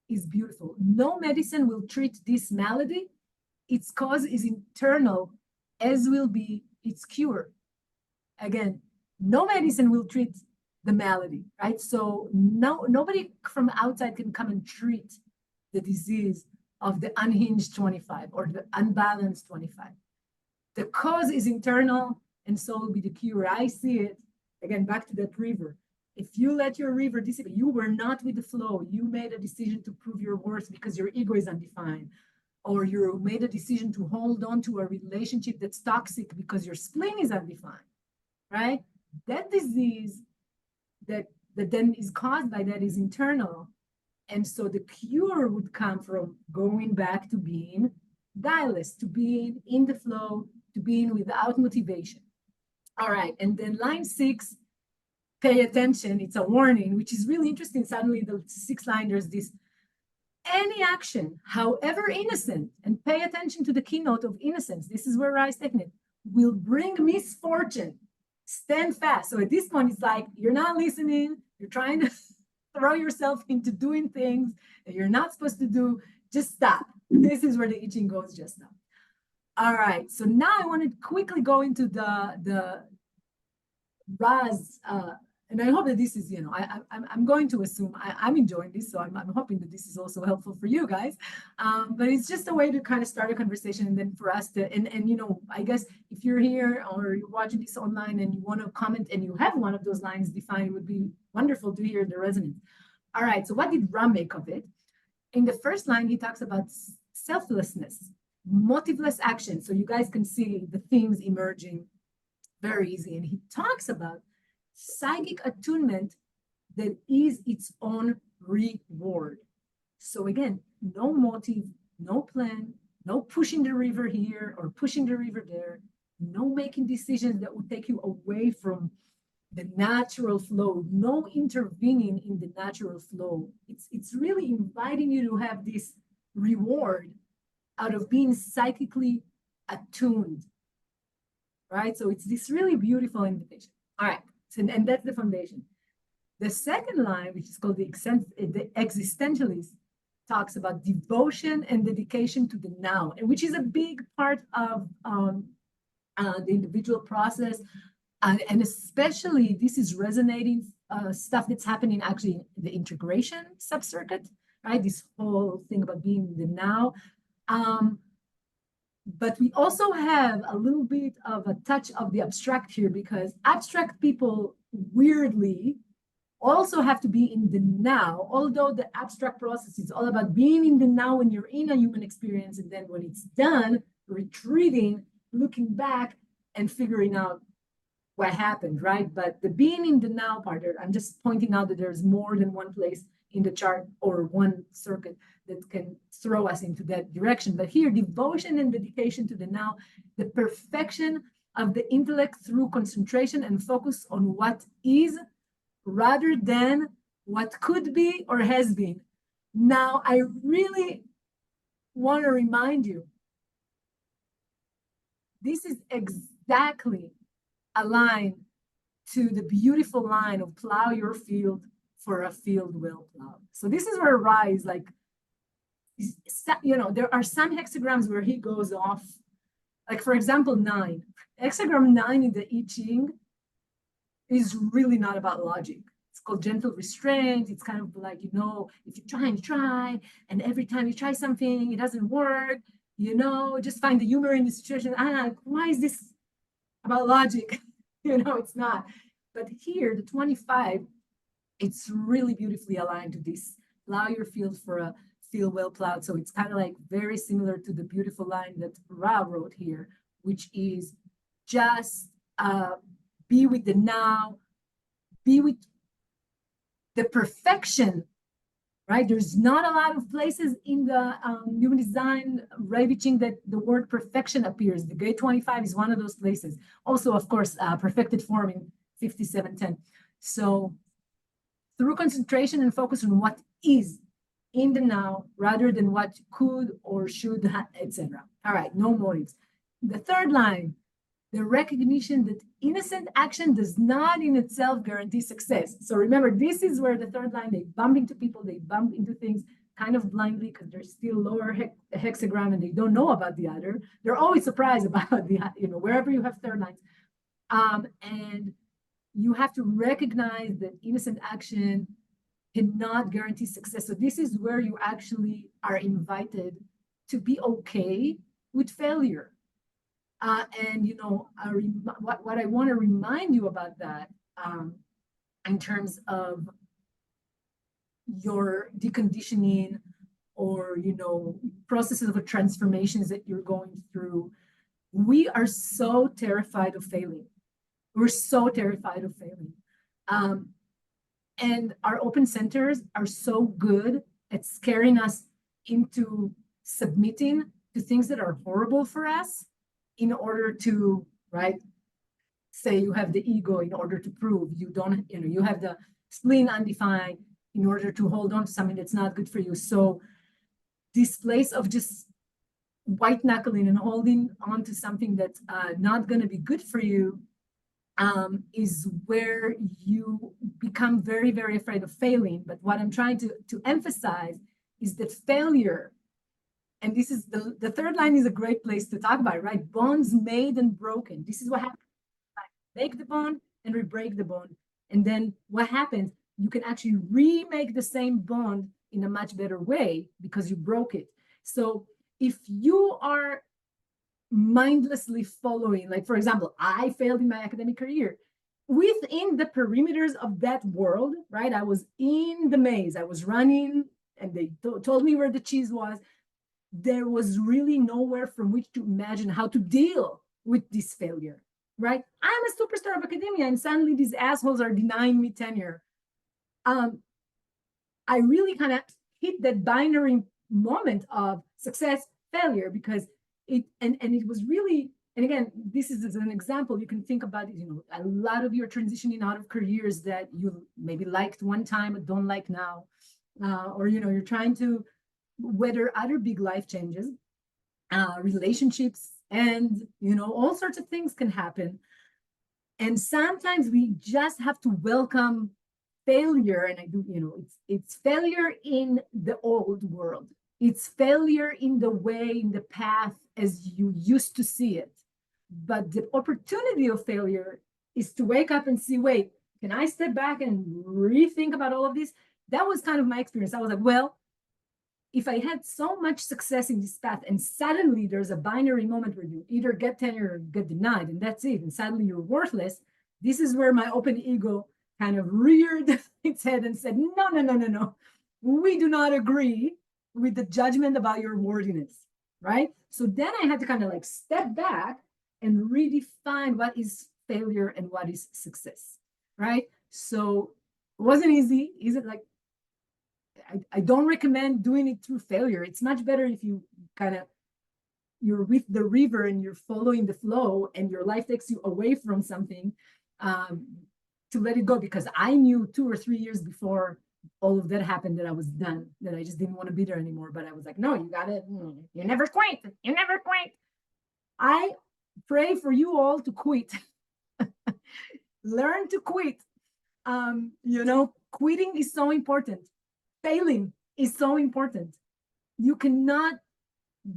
is beautiful. No medicine will treat this malady. Its cause is internal, as will be its cure. Again, no medicine will treat the malady, right? So nobody from outside can come and treat the disease of the unhinged 25 or the unbalanced 25. The cause is internal, and so will be the cure. I see it, again, back to that river. If you let your river dissipate, you were not with the flow. You made a decision to prove your worth because your ego is undefined, or you made a decision to hold on to a relationship that's toxic because your spleen is undefined, right? That disease that then is caused by that is internal. And so the cure would come from going back to being guileless, to being in the flow, to being without motivation. All right, and then line 6, pay attention, it's a warning, which is really interesting. Suddenly the 6th line, there's this, any action, however innocent, and pay attention to the keynote of innocence, this is where Rise taking it, will bring misfortune. Stand fast. So at this point, it's like, you're not listening, you're trying to throw yourself into doing things that you're not supposed to do. Just stop. This is where the I Ching goes, just stop. All right, so now I want to quickly go into the Raz, and I hope that this is, I'm going to assume I'm enjoying this, so I'm hoping that this is also helpful for you guys. But it's just a way to kind of start a conversation, and then for us to, and I guess if you're here or you're watching this online and you want to comment and you have one of those lines defined, it would be wonderful to hear the resonance. All right, so what did Ram make of it? In the first line, he talks about selflessness, motiveless action. So you guys can see the themes emerging very easy. And he talks about psychic attunement that is its own reward. So again, no motive, no plan, no pushing the river here or pushing the river there, no making decisions that would take you away from the natural flow, no intervening in the natural flow. It's really inviting you to have this reward out of being psychically attuned, right? So it's this really beautiful invitation. All right, so, and that's the foundation. The second line, which is called the existentialist, talks about devotion and dedication to the now, and which is a big part of the individual process. And especially this is resonating stuff that's happening actually in the integration subcircuit, right? This whole thing about being in the now. But we also have a little bit of a touch of the abstract here, because abstract people weirdly also have to be in the now, although the abstract process is all about being in the now when you're in a human experience, and then when it's done, retreating, looking back, and figuring out what happened, right? But the being in the now part, I'm just pointing out that there's more than one place in the chart or one circuit that can throw us into that direction. But here, devotion and dedication to the now, the perfection of the intellect through concentration and focus on what is rather than what could be or has been. Now, I really want to remind you, this is exactly aligned to the beautiful line of plow your field for a field well plowed. So this is where Ra is like, there are some hexagrams where he goes off, like for example, 9. Hexagram 9 in the I Ching is really not about logic. It's called gentle restraint. It's kind of like, if you try and try, and every time you try something, it doesn't work, just find the humor in the situation. Why is this about logic? It's not. But here, the 25, it's really beautifully aligned to this. Plow your field for a field well plowed. So it's kind of like very similar to the beautiful line that Ra wrote here, which is just be with the now, be with the perfection, right? There's not a lot of places in the human design ravaging that the word perfection appears. The gate 25 is one of those places. Also, of course, perfected form in 5710. So through concentration and focus on what is in the now rather than what could or should, etc. All right, no motives. The third line, the recognition that innocent action does not in itself guarantee success. So remember, this is where the third line, they bump into people, they bump into things kind of blindly because they're still lower hexagram and they don't know about the other. They're always surprised about the, wherever you have third lines. And you have to recognize that innocent action cannot guarantee success. So this is where you actually are invited to be okay with failure. And what I want to remind you about that in terms of your deconditioning or processes of transformations that you're going through, we are so terrified of failing. We're so terrified of failing. And our open centers are so good at scaring us into submitting to things that are horrible for us in order to, right, say you have the ego in order to prove you don't, you have the spleen undefined in order to hold on to something that's not good for you. So this place of just white knuckling and holding on to something that's not going to be good for you is where you become very, very afraid of failing. But what I'm trying to emphasize is that failure, and this is the third line is a great place to talk about it, right? Bonds made and broken. This is what happens. Make the bond and re-break the bond. And then what happens? You can actually remake the same bond in a much better way because you broke it. So if you are mindlessly following, like for example, I failed in my academic career, within the perimeters of that world, right? I was in the maze, I was running and they told me where the cheese was. There was really nowhere from which to imagine how to deal with this failure, right? I'm a superstar of academia and suddenly these assholes are denying me tenure. I really kind of hit that binary moment of success, failure, because it was really, and again, this is an example. You can think about it, a lot of your transitioning out of careers that you maybe liked one time but don't like now, or you're trying to weather other big life changes, relationships, and all sorts of things can happen. And sometimes we just have to welcome failure. And I do, it's failure in the old world. It's failure in the way, in the path as you used to see it. But the opportunity of failure is to wake up and see, wait, can I step back and rethink about all of this? That was kind of my experience. I was like, well, if I had so much success in this path and suddenly there's a binary moment where you either get tenure or get denied and that's it, and suddenly you're worthless, this is where my open ego kind of reared its head and said, no, no, no, no, no. We do not agree with the judgment about your worthiness, right? So then I had to kind of like step back and redefine what is failure and what is success, right? So it wasn't easy. Is it like, I don't recommend doing it through failure. It's much better if you kind of, you're with the river and you're following the flow and your life takes you away from something, um, to let it go, because I knew 2 or 3 years before all of that happened that I was done, that I just didn't want to be there anymore. But I was like, no, you gotta, you never quit. You never quit. I pray for you all to quit. Learn to quit. Quitting is so important. Failing is so important. You cannot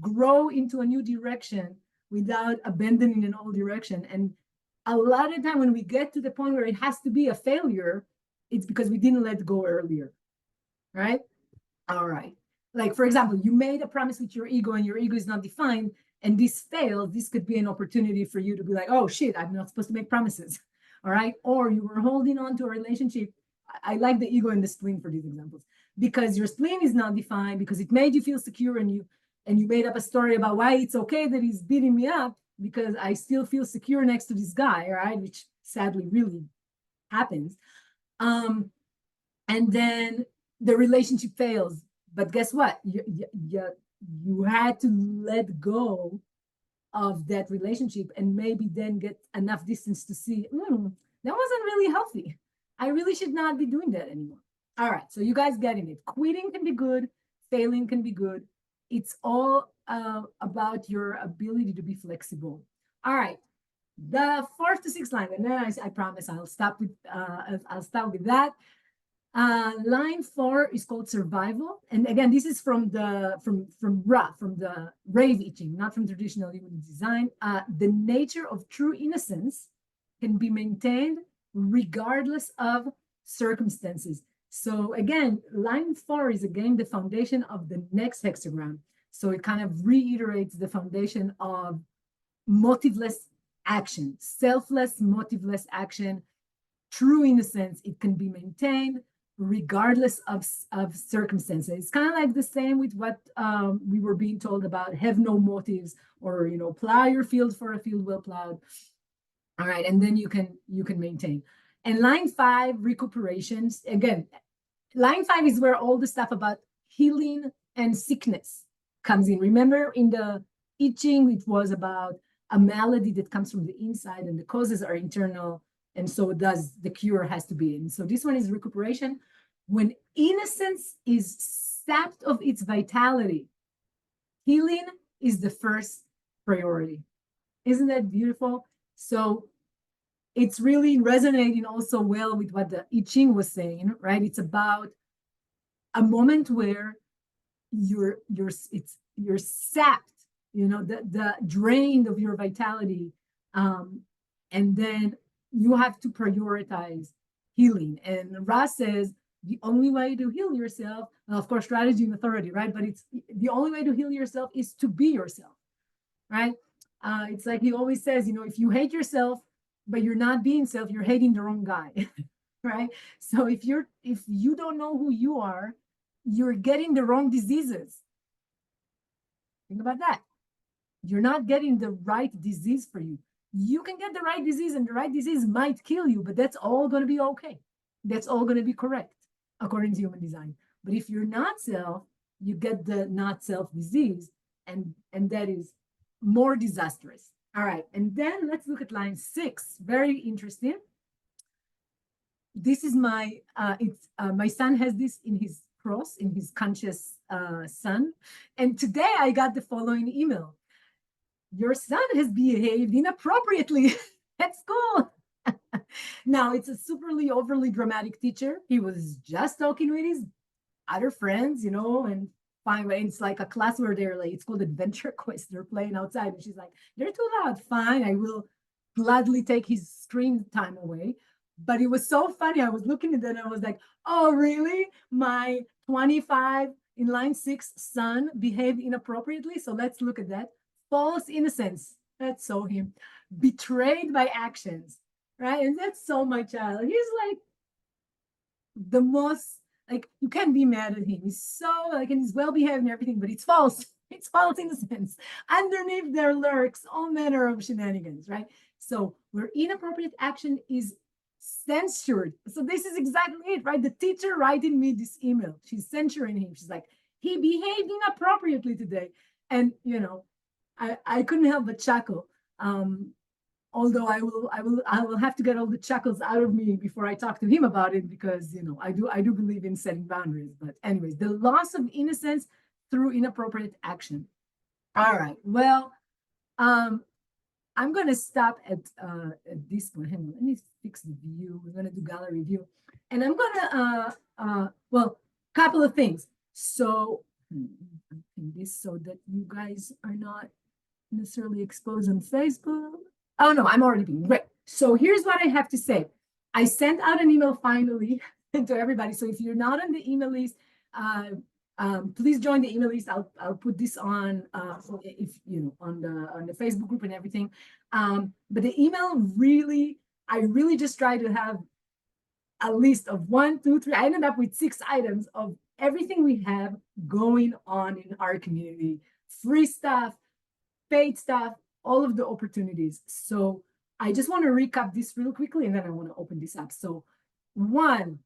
grow into a new direction without abandoning an old direction. And a lot of time when we get to the point where it has to be a failure, it's because we didn't let go earlier, right? All right. Like, for example, you made a promise with your ego and your ego is not defined, and this failed. This could be an opportunity for you to be like, oh shit, I'm not supposed to make promises. All right. Or you were holding on to a relationship. I like the ego and the spleen for these examples, because your spleen is not defined, because it made you feel secure, and you made up a story about why it's okay that he's beating me up because I still feel secure next to this guy, right? Which sadly really happens. And then the relationship fails. But guess what? You had to let go of that relationship and maybe then get enough distance to see, that wasn't really healthy. I really should not be doing that anymore. All right. So you guys getting it. Quitting can be good. Failing can be good. It's all about your ability to be flexible. All right. The 4th to 6th line, and then I promise I'll stop with that. Line 4 is called survival, and again, this is from the rave itching, not from traditional human design. The nature of true innocence can be maintained regardless of circumstances. So again, line 4 is again the foundation of the next hexagram. So it kind of reiterates the foundation of motiveless action, selfless, motiveless action. True innocence, it can be maintained regardless of circumstances. It's kind of like the same with what we were being told about have no motives, or plow your field for a field well plowed. All right, and then you can maintain. And line 5, recuperations. Again, line 5 is where all the stuff about healing and sickness comes in. Remember, in the itching, it was about a malady that comes from the inside, and the causes are internal, and so does the cure has to be in. So this one is recuperation. When innocence is sapped of its vitality, healing is the first priority. Isn't that beautiful? So it's really resonating also well with what the I Ching was saying, right? It's about a moment where you're sapped, the drained of your vitality, and then you have to prioritize healing. And Ra says the only way to heal yourself, of course, strategy and authority, right? But it's the only way to heal yourself is to be yourself, right? It's like he always says, if you hate yourself, but you're not being self, you're hating the wrong guy, right? So if you don't know who you are, you're getting the wrong diseases. Think about that. You're not getting the right disease for you. You can get the right disease, and the right disease might kill you, but that's all going to be okay. That's all going to be correct according to human design. But if you're not self, you get the not self disease, and that is more disastrous. All right, and then let's look at line 6. Very interesting. This is my son has this in his cross, in his conscious sun, and today I got the following email. Your son has behaved inappropriately at school. Now, it's a superly overly dramatic teacher. He was just talking with his other friends, and fine. It's like a class where they're like, it's called Adventure Quest. They're playing outside. And she's like, they're too loud. Fine, I will gladly take his screen time away. But it was so funny. I was looking at that and I was like, oh, really? My 25 in line 6 son behaved inappropriately. So let's look at that. False innocence. That's so him. Betrayed by actions, right? And that's so my child. He's like the most, like, you can't be mad at him. He's so like, and he's well behaved and everything, but it's false. It's false innocence. Underneath there lurks all manner of shenanigans, right? So where inappropriate action is censored. So this is exactly it, right? The teacher writing me this email, she's censuring him. She's like, he behaved inappropriately today. And I couldn't help but chuckle. Although I will have to get all the chuckles out of me before I talk to him about it, because I do believe in setting boundaries. But anyways, the loss of innocence through inappropriate action. All right. Well, um, I'm gonna stop at this point. Hang on, let me fix the view. We're gonna do gallery view, and I'm gonna well, couple of things. So this so that you guys are not necessarily exposed on Facebook. Oh no, I'm already being great. So here's what I have to say. I sent out an email finally to everybody. So if you're not on the email list, please join the email list. I'll put this on if on the Facebook group and everything. But the email really, I really just try to have a list of 1, 2, 3. I ended up with 6 items of everything we have going on in our community, free stuff, paid stuff, all of the opportunities. So I just want to recap this real quickly, and then I want to open this up. So one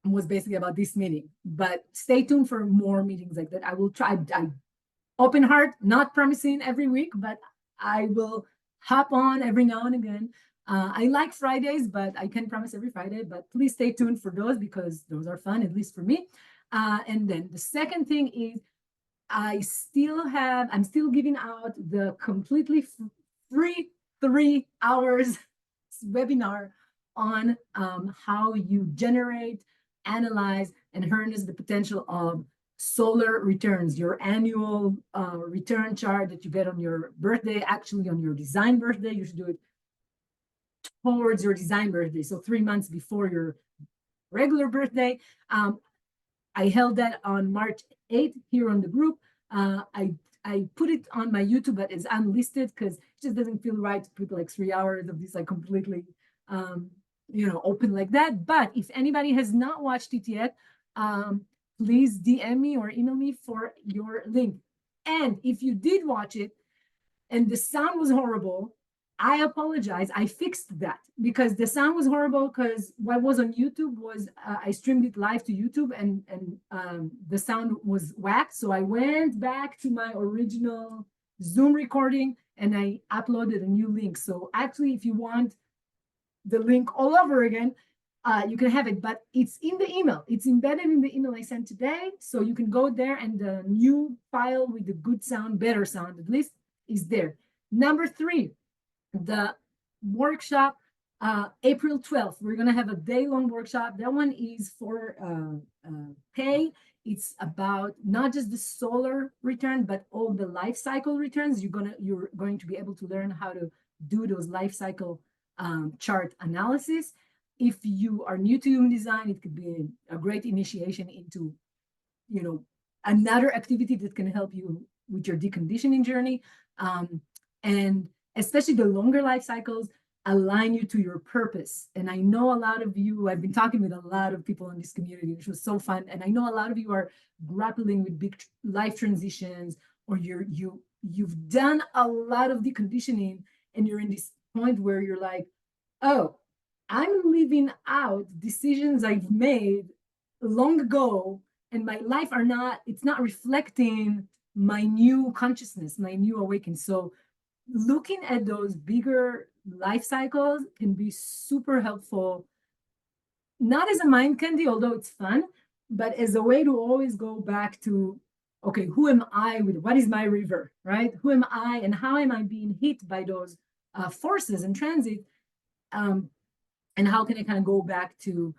was basically about this meeting, but stay tuned for more meetings like that. I will try. I open heart, not promising every week, but I will hop on every now and again. I like Fridays, but I can't promise every Friday. But please stay tuned for those, because those are fun, at least for me. And then the second thing is, I'm still giving out the completely free 3 hours webinar on how you generate, analyze, and harness the potential of solar returns, your annual return chart that you get on your birthday, actually on your design birthday. You should do it towards your design birthday, so 3 months before your regular birthday. I held that on March 8th here on the group. I put it on my YouTube, but it's unlisted because it just doesn't feel right to put like 3 hours of this like completely open like that. But if anybody has not watched it yet, please DM me or email me for your link. And if you did watch it and the sound was horrible, I apologize. I fixed that, because the sound was horrible, because what was on YouTube was I streamed it live to YouTube, and the sound was whacked. So I went back to my original Zoom recording and I uploaded a new link. So actually, if you want the link all over again, you can have it, but it's in the email. It's embedded in the email I sent today. So you can go there, and the new file with the good sound, better sound at least, is there. Number 3, the workshop, April 12th. We're going to have a day-long workshop. That one is for pay. It's about not just the solar return, but all the life cycle returns. You're going to be able to learn how to do those life cycle chart analysis. If you are new to human design, it could be a great initiation into another activity that can help you with your deconditioning journey. And especially the longer life cycles align you to your purpose. And I know a lot of you, I've been talking with a lot of people in this community, which was so fun. And I know a lot of you are grappling with big life transitions, or you've done a lot of deconditioning, and you're in this point where you're like, oh, I'm living out decisions I've made long ago, and my life it's not reflecting my new consciousness, my new awakening. So looking at those bigger life cycles can be super helpful, not as a mind candy, although it's fun, but as a way to always go back to, okay, who am I with, what is my river, right? Who am I, and how am I being hit by those forces in transit? And how can I kind of go back to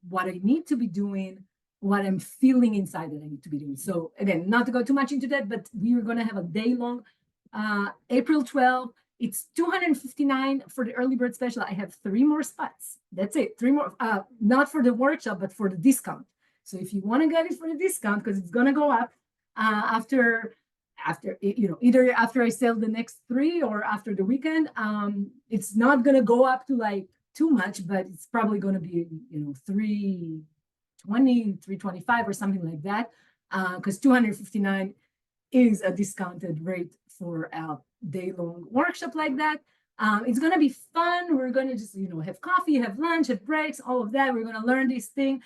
what I need to be doing, what I'm feeling inside that I need to be doing. So again, not to go too much into that, but we are going to have a day-long April 12th. It's $259 for the early bird special. I have 3 more spots. That's it. 3 more, not for the workshop, but for the discount. So if you want to get it for the discount, because it's going to go up after either after I sell the next 3 or after the weekend, it's not going to go up to like too much, but it's probably going to be, 320, 325 or something like that. Because 259 is a discounted rate for a day-long workshop like that. It's going to be fun. We're going to just, have coffee, have lunch, have breaks, all of that. We're going to learn this thing.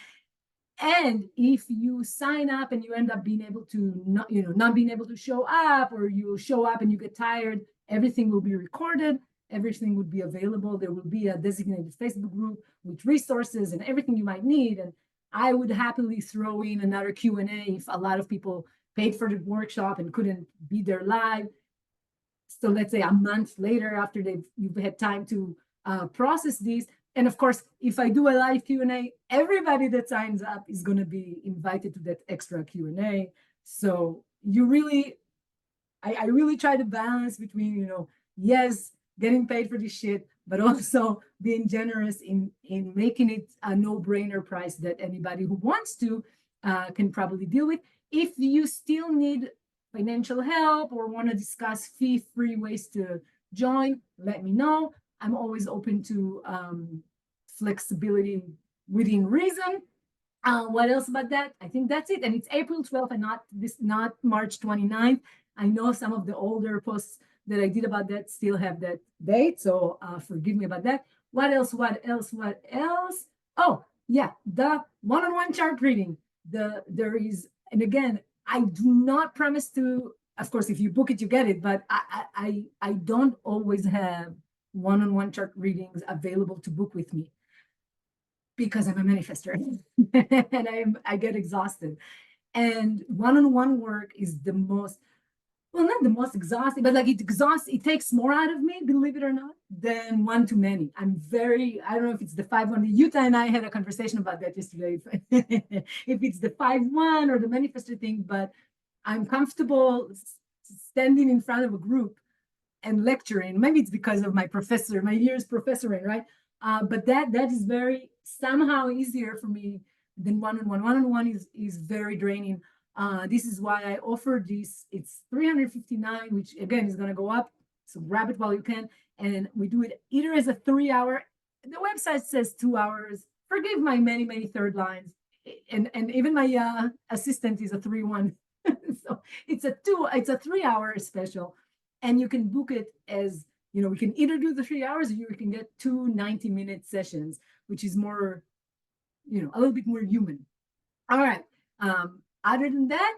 And if you sign up and you end up being able to not being able to show up, or you show up and you get tired, everything will be recorded. Everything would be available. There will be a designated Facebook group with resources and everything you might need. And I would happily throw in another Q&A if a lot of people paid for the workshop and couldn't be there live. So let's say a month later, after you've had time to process these. And of course, if I do a live Q&A, everybody that signs up is going to be invited to that extra Q&A. So I really try to balance between, yes, getting paid for this shit, but also being generous in making it a no-brainer price that anybody who wants to can probably deal with. If you still need financial help or want to discuss fee-free ways to join, let me know. I'm always open to flexibility within reason. What else about that? I think that's it. And it's April 12th and not March 29th. I know some of the older posts that I did about that still have that date. So forgive me about that. What else? Oh, yeah, the one-on-one chart reading. There is, and again, I do not promise to, of course, if you book it, you get it, but I don't always have one-on-one chart readings available to book with me because I'm a manifestor and I get exhausted. And one-on-one work is the most, well, not the most exhausting, but like it takes more out of me, believe it or not, than one-to-many. I don't know if it's the 5-1. Utah and I had a conversation about that yesterday, if it's the 5-1 or the manifestor thing, but I'm comfortable standing in front of a group and lecturing. Maybe it's because of my years professoring, right? But that is very somehow easier for me than one-on-one. One-on-one is very draining. This is why I offer this. It's $359, which again is going to go up. So grab it while you can. And we do it either as a 3-hour. The website says 2 hours. Forgive my many, many third lines. And even my assistant is a 3-1. So it's a 3-hour special. And you can book it as, we can either do the 3 hours or you can get 2 90-minute sessions, which is more, a little bit more human. All right. Other than that,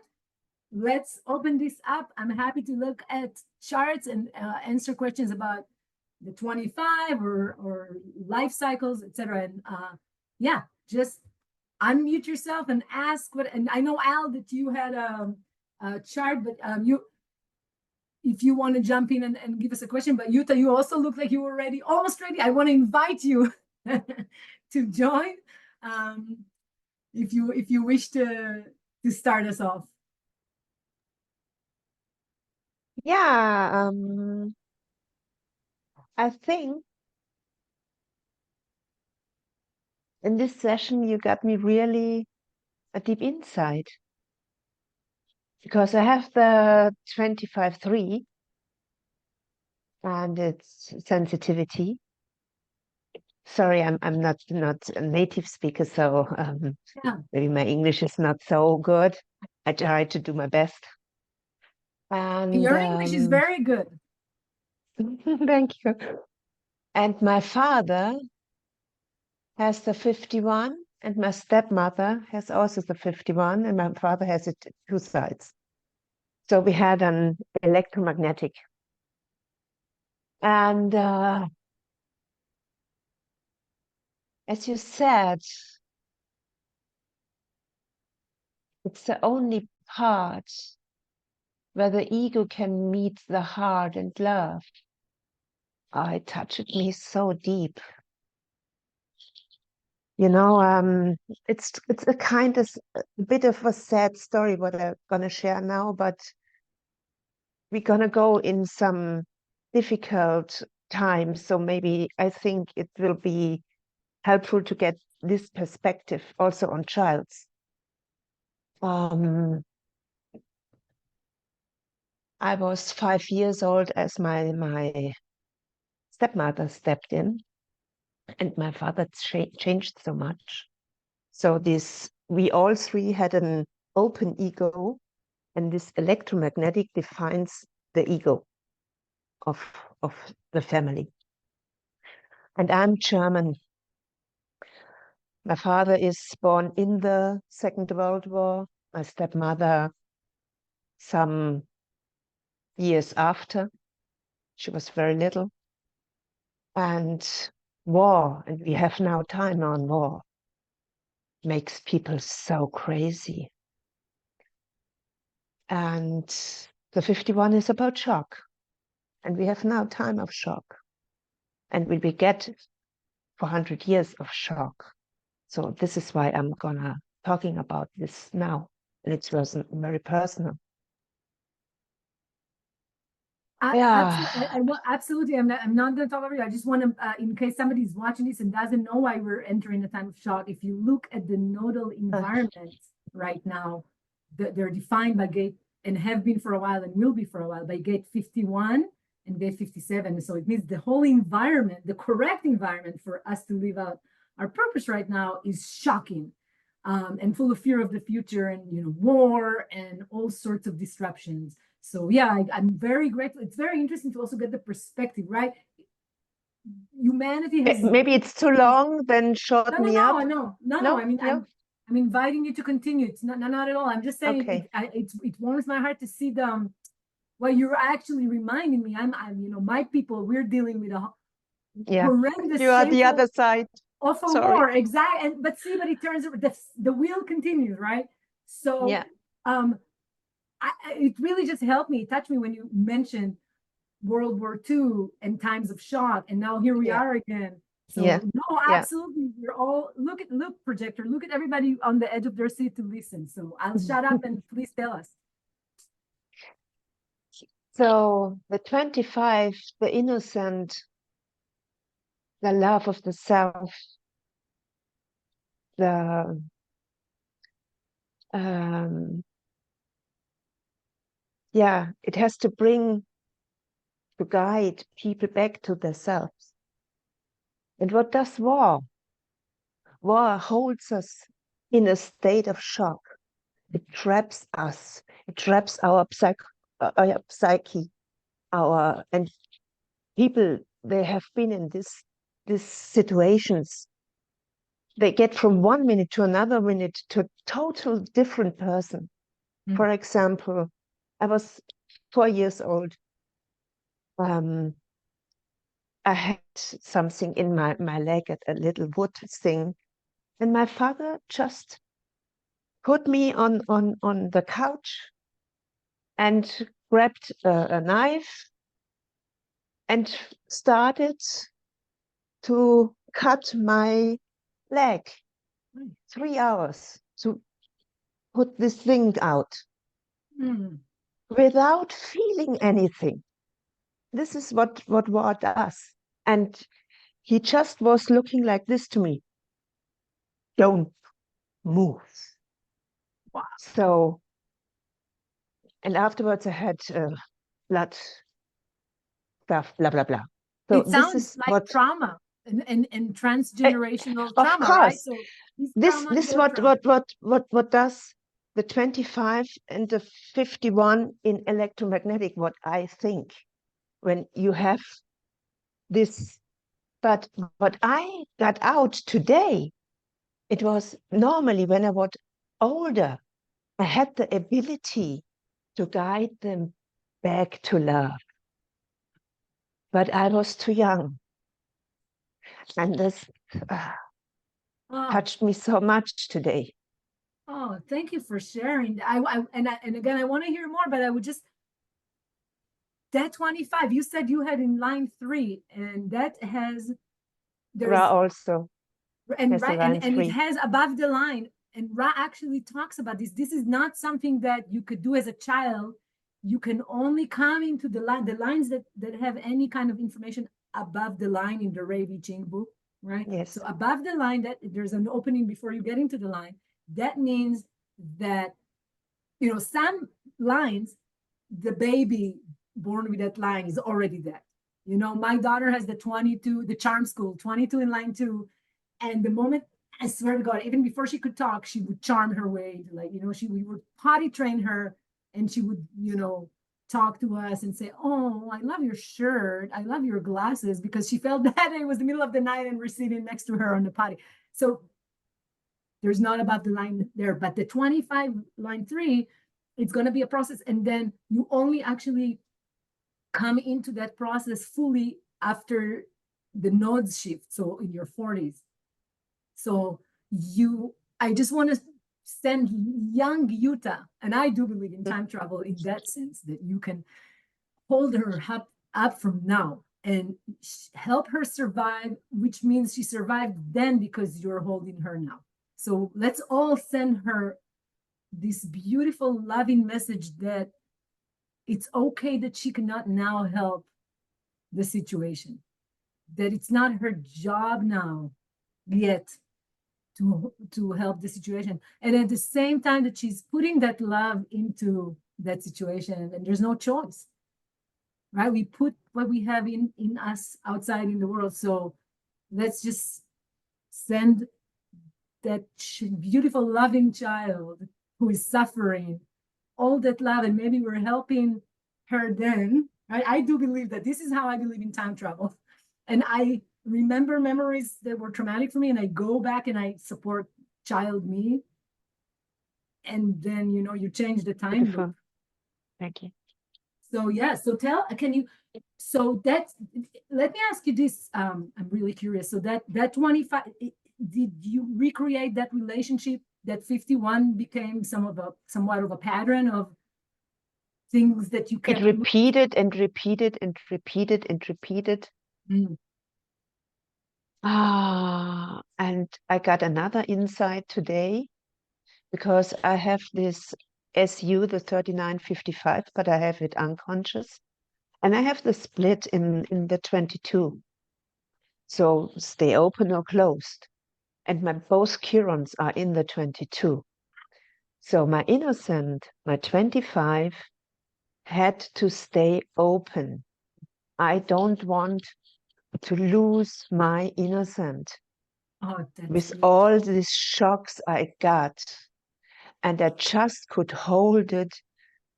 let's open this up. I'm happy to look at charts and answer questions about the 25 or life cycles, etc. And yeah, just unmute yourself and ask what. And I know, Al, that you had a chart, but if you want to jump in and give us a question. But Yuta, you also look like you were ready, almost ready. I want to invite you to join if you wish to start us off. Yeah, I think in this session you got me really a deep insight, because I have the 25-3 and it's sensitivity. Sorry, I'm not a native speaker, so Yeah. maybe my English is not so good. I try to do my best. And Your English is very good. thank you. And my father has the 51, and my stepmother has also the 51, and my father has it 2 sides. So we had an electromagnetic. And as you said, it's the only part where the ego can meet the heart and love. Oh, it touched me so deep. It's a kind of a bit of a sad story what I'm gonna share now, but we're gonna go in some difficult times. So maybe I think it will be helpful to get this perspective also on childs. I was 5 years old as my stepmother stepped in, And my father changed so much. So we all three had an open ego, and this electromagnetic defines the ego of the family. And I'm German. My father is born in the Second World War. My stepmother some years after. She was very little. And war, and we have now time on war, makes people so crazy. And the 51 is about shock. And we have now time of shock. And we will get 400 years of shock. So this is why I'm gonna talking about this now. And it's very personal. Absolutely, Yeah. absolutely. I'm not going to talk over you. I just want to, in case somebody's watching this and doesn't know why we're entering a time of shock. If you look at the nodal environments right now, they're defined by gate and have been for a while and will be for a while by gate 51 and gate 57. So it means the whole environment, the correct environment for us to live out our purpose right now is shocking. And full of fear of the future and war and all sorts of disruptions. So yeah, I'm very grateful. It's very interesting to also get the perspective, right? Humanity has Maybe it's too long, then shut no, no, me no, up. no, no, no. No, I mean, no. I'm inviting you to continue. It's not at all. I'm just saying Okay. it warms my heart to see the what you're actually reminding me. I'm my people. We're dealing with a Yeah. horrendous, You are the shameful other side. of a Sorry. war. Exactly. And but see, but it turns the wheel continues, right? So Yeah. it really just helped me, touched me when you mentioned World War II and times of shock, and now here we Yeah. are again. Yeah. So no, Yeah. absolutely, we're all look projector, look at everybody on the edge of their seat to listen. So I'll shut up and please tell us. So the 25, the innocent, the love of the self, the um, yeah, it has to guide people back to themselves. And what does war? War holds us in a state of shock. It traps us. It traps our psyche, and people, they have been in these situations. They get from one minute to another minute to a total different person. For example, I was 4 years old. I had something in my leg, a little wood thing, and my father just put me on the couch and grabbed a knife and started to cut my leg. 3 hours to put this thing out without feeling anything. This is what war does. And he just was looking like this to me. Don't move. Wow. So, and afterwards I had blood stuff, blah, blah, blah. So It this sounds is like what, trauma and eh, transgenerational of trauma, right? course, So this this trauma, this your trauma. what does the 25 and the 51 in electromagnetic, what I think when you have this. But what I got out today, it was normally when I was older, I had the ability to guide them back to love. But I was too young. And this Oh, touched me so much today. oh, thank you for sharing. And again, I want to hear more, but I would just that 25, you said you had in line 3, and that has Ra there's also and has a right line and it 3. has above the line, and Ra actually talks about this. This is not something that you could do as a child. You can only come into the lines that have any kind of information above the line in the Ravi Ching book, right? So Yes. above the line, that there's an opening before you get into the line. That means that some lines, the baby born with that line is already dead. You know, my daughter has the 22, the charm school, 22 in line 2. And the moment, I swear to God, even before she could talk, she would charm her way to, like, you know, we would potty train her, and she would, you know, talk to us and say, "Oh, I love your shirt. I love your glasses," because she felt bad. It was the middle of the night and we're sitting next to her on the potty. So there's not about the line there, but the 25 line 3, it's going to be a process. And then you only actually come into that process fully after the nodes shift. So in your 40s. So I just want to send young Utah, and I do believe in time travel in that sense, that you can hold her up from now and help her survive, which means she survived then because you're holding her now. So let's all send her this beautiful, loving message that it's okay that she cannot now help the situation, that it's not her job now yet to help the situation. And at the same time that she's putting that love into that situation, and there's no choice, right? We put what we have in us outside in the world. So let's just send that beautiful, loving child who is suffering all that love, and maybe we're helping her then. Right? I do believe that this is how I believe in time travel. And I remember memories that were traumatic for me, and I go back and I support child me. And then, you know, you change the time Beautiful. loop. Thank you. So yeah, so let me ask you this. I'm really curious. So that 25, did you recreate that relationship, that 51 became somewhat of a pattern of things that you It kept? repeated and repeated and repeated and repeated. Mm. And I got another insight today, because I have this SU, the 3955, but I have it unconscious. And I have the split in the 22. So stay open or closed. And my both chirons are in the 22. So my innocent, my 25, had to stay open. I don't want to lose my innocent Oh, that's with all these shocks I got. And I just could hold it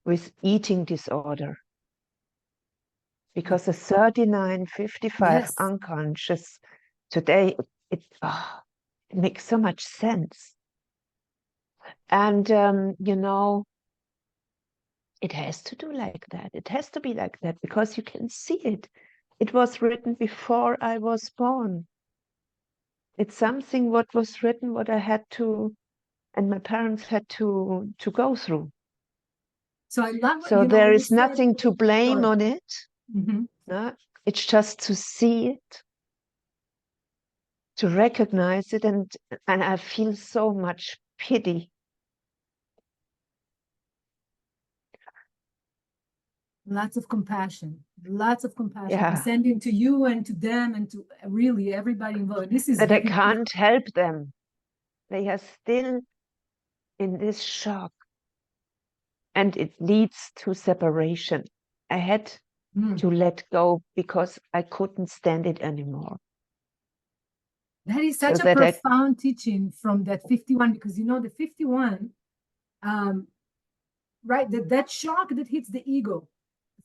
with eating disorder. Because the 3955 yes. unconscious today, it makes so much sense. And, you know, it has to do like that. It has to be like that because you can see it. It was written before I was born. It's something what was written, what I had to, and my parents had to go through. So I love, So you know, there when you is said, nothing to blame sorry. on it. Mhm. No? It's just to see it, to recognize it, and I feel so much pity. Lots of compassion, lots of compassion. I'm Yeah, sending to you and to them and to really everybody involved. This is that I very, can't help them. They are still in this shock, and it leads to separation. I had mm, to let go because I couldn't stand it anymore. that is So such a that I, profound teaching from that 51, because you know, the 51, um, right, that shock that hits the ego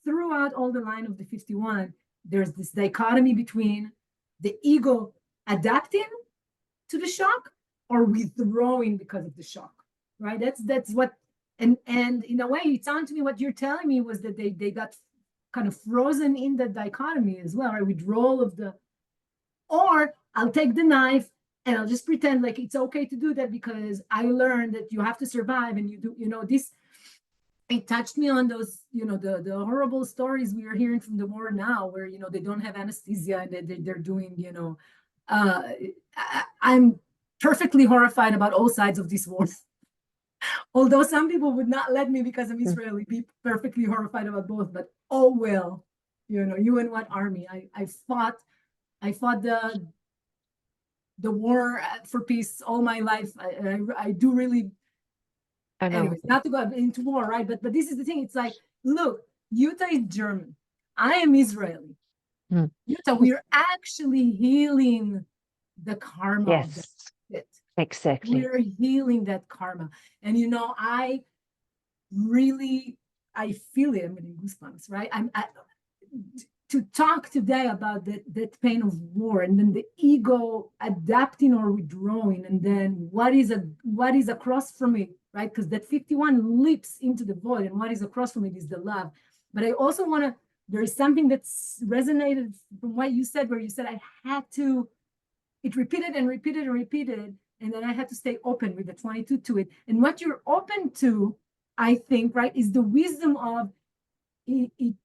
throughout all the line of the 51, there's this dichotomy between the ego adapting to the shock or withdrawing because of the shock, right? That's what, and in a way, it sounded to me what you're telling me was that they got kind of frozen in the dichotomy as well, right? Withdrawal of the, or I'll take the knife and I'll just pretend like it's okay to do that because I learned that you have to survive, and you do, you know, this, it touched me on those, you know, the horrible stories we are hearing from the war now, where, you know, they don't have anesthesia and they're doing, you know, I'm perfectly horrified about all sides of this war. Although some people would not let me, because I'm Israeli, be perfectly horrified about both. But oh well, you know, you and what army? I fought the war for peace all my life. I do really, I know. anyways, not to go into war, right? But this is the thing. It's like, look, Utah is German. I am Israeli. Mm. Utah, we're actually healing the karma of that Yes, shit. exactly. We're healing that karma. And really, I feel it. I'm getting goosebumps, right? To talk today about that pain of war, and then the ego adapting or withdrawing, and then what is across from it, right? Because that 51 leaps into the void, and what is across from it is the love. But I also want to, there is something that's resonated from what you said, where you said I had to, it repeated and repeated and repeated, and then I had to stay open with the 22 to it. And what you're open to, I think, right, is the wisdom of it,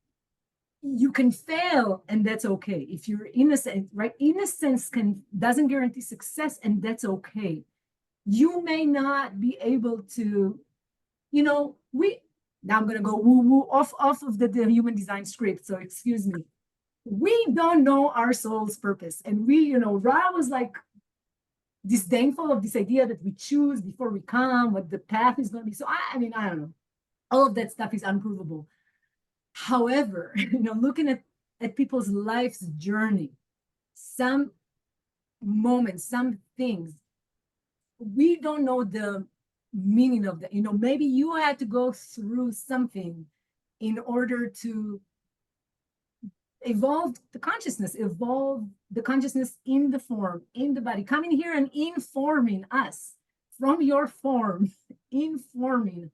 you can fail, and that's okay. If you're innocent, right? Innocence doesn't guarantee success, and that's okay. You may not be able to, we now I'm gonna go woo-woo off of the human design script. So excuse me. We don't know our soul's purpose. And Ra was like disdainful of this idea that we choose before we come, what the path is going to be. So I mean, I don't know. All of that stuff is unprovable. However, looking at people's life's journey, some moments, some things, we don't know the meaning of that. Maybe you had to go through something in order to evolve the consciousness in the form, in the body, coming here and informing us from your form, informing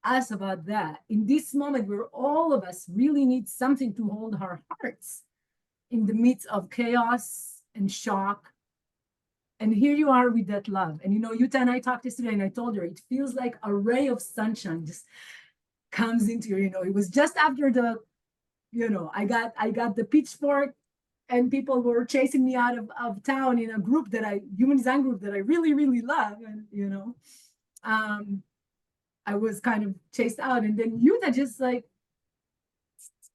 us about that in this moment where all of us really need something to hold our hearts in the midst of chaos and shock. And here you are with that love. And Yuta and I talked yesterday, and I told her it feels like a ray of sunshine just comes into you. It was just after I got the pitchfork, and people were chasing me out of town in a group human design group that I really, really love. And um, I was kind of chased out. And then Yuta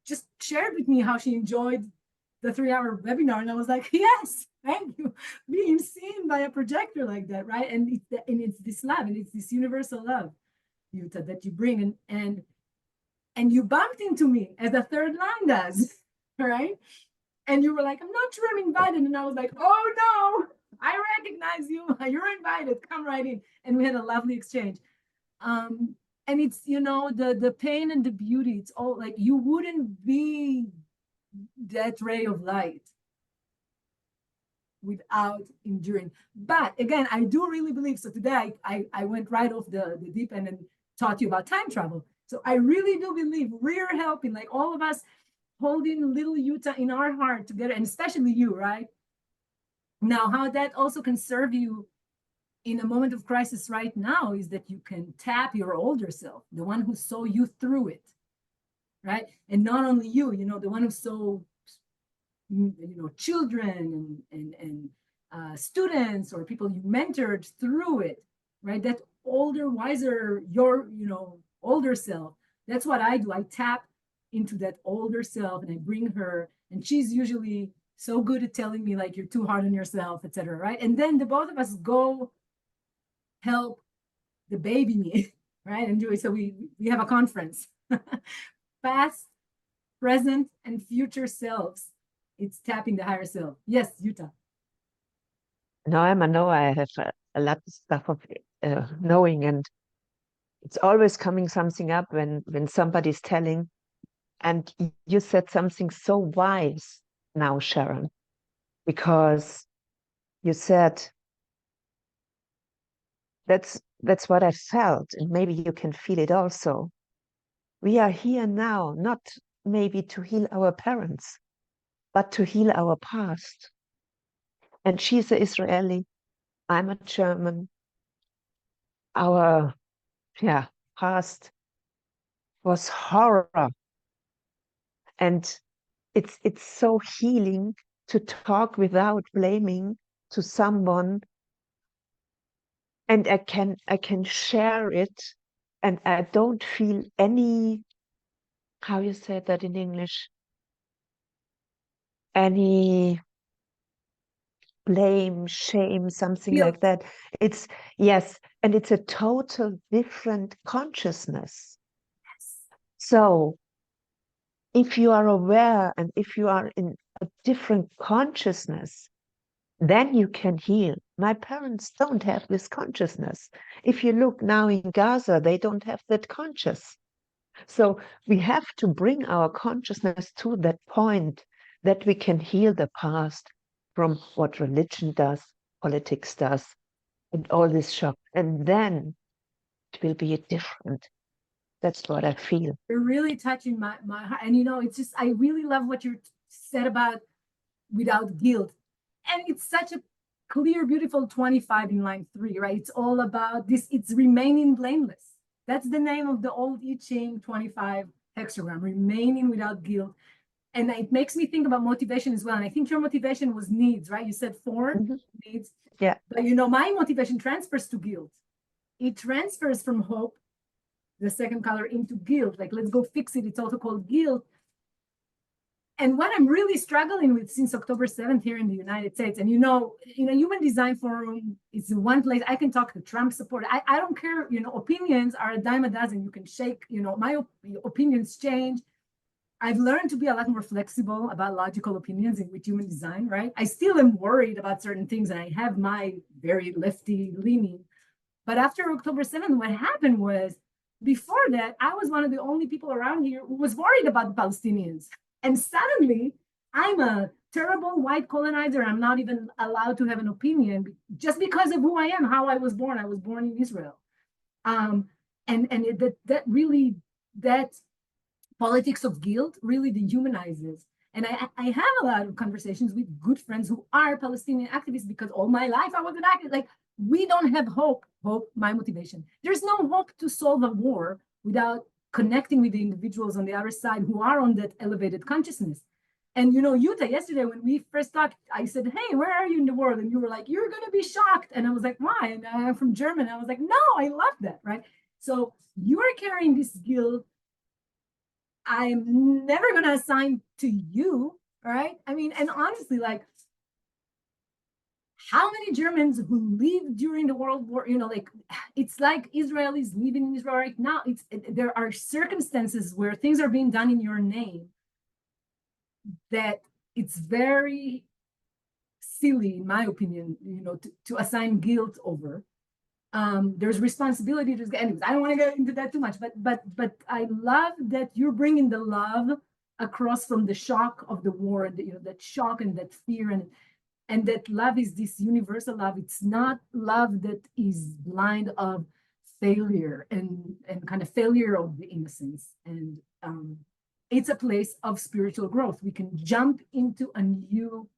just shared with me how she enjoyed the 3-hour webinar. And I was like, yes, thank you. Being seen by a projector like that, right? And it's this love, and it's this universal love, Yuta, that you bring. And you bumped into me as the third line does, right? And you were like, I'm not sure I'm invited. And I was like, oh no, I recognize you. You're invited. Come right in. And we had a lovely exchange. Um, and it's, the pain and the beauty, it's all like you wouldn't be that ray of light without enduring. But again, I do really believe, so today I went right off the deep end and taught you about time travel. So I really do believe we're helping, like all of us, holding little Yuta in our heart together, and especially you, right? Now, how that also can serve you in a moment of crisis right now is that you can tap your older self, the one who saw you through it, right? And not only you, the one who saw, children and students or people you mentored through it, right? That older, wiser, your, older self. That's what I do. I tap into that older self, and I bring her, and she's usually so good at telling me like you're too hard on yourself, etc. Right? And then the both of us go help the baby me, right? And so we have a conference. Past, present, and future selves. It's tapping the higher self. Yes, Utah. No, I know I have a lot of stuff of knowing, and it's always coming something up when somebody's telling. And you said something so wise now, Sharon, because you said that's what I felt, and maybe you can feel it also. We are here now, not maybe to heal our parents, but to heal our past. And she's an Israeli, I'm a German. Our past was horror, and it's so healing to talk without blaming to someone, and I can share it, and I don't feel any, how you say that in English, any blame, shame, something Feel like that. It's yes, and it's a total different consciousness. So if you are aware and if you are in a different consciousness, then you can heal. My parents don't have this consciousness. If you look now in Gaza, they don't have that conscious. So we have to bring our consciousness to that point that we can heal the past from what religion does, politics does, and all this shock. And then it will be different. That's what I feel. You're really touching my heart. And it's just, I really love what you said about without guilt. And it's such a clear, beautiful 25 in line 3, right? It's all about this, it's remaining blameless. That's the name of the old I Ching 25 hexagram, remaining without guilt. And it makes me think about motivation as well. And I think your motivation was needs, right? You said 4 needs. Yeah. But my motivation transfers to guilt. It transfers from hope, the second color, into guilt. Like, let's go fix it. It's also called guilt. And what I'm really struggling with since October 7th here in the United States, and Human Design Forum is one place I can talk to Trump support. I don't care, opinions are a dime a dozen. You can shake, my opinions change. I've learned to be a lot more flexible about logical opinions with human design, right? I still am worried about certain things, and I have my very lefty leaning. But after October 7th, what happened was, before that, I was one of the only people around here who was worried about the Palestinians. And suddenly, I'm a terrible white colonizer. I'm not even allowed to have an opinion just because of who I am, how I was born. I was born in Israel. That politics of guilt really dehumanizes. And I have a lot of conversations with good friends who are Palestinian activists, because all my life I was an activist. Like, we don't have hope, my motivation. There's no hope to solve a war without connecting with the individuals on the other side who are on that elevated consciousness. And Yuta, yesterday when we first talked, I said, hey, where are you in the world? And you were like, you're going to be shocked. And I was like, why? And I'm from Germany. I was like, no, I love that, right? So you're carrying this guilt. I'm never going to assign to you, right? I mean, and honestly, like, how many Germans who lived during the World War, it's like Israelis living in Israel right now. There are circumstances where things are being done in your name that it's very silly, in my opinion, to assign guilt over. There's responsibility to, anyways, I don't want to get into that too much, but I love that you're bringing the love across from the shock of the war, that shock and that fear, and that love is this universal love. It's not love that is blind of failure and kind of failure of the innocence. And it's a place of spiritual growth. We can jump into a new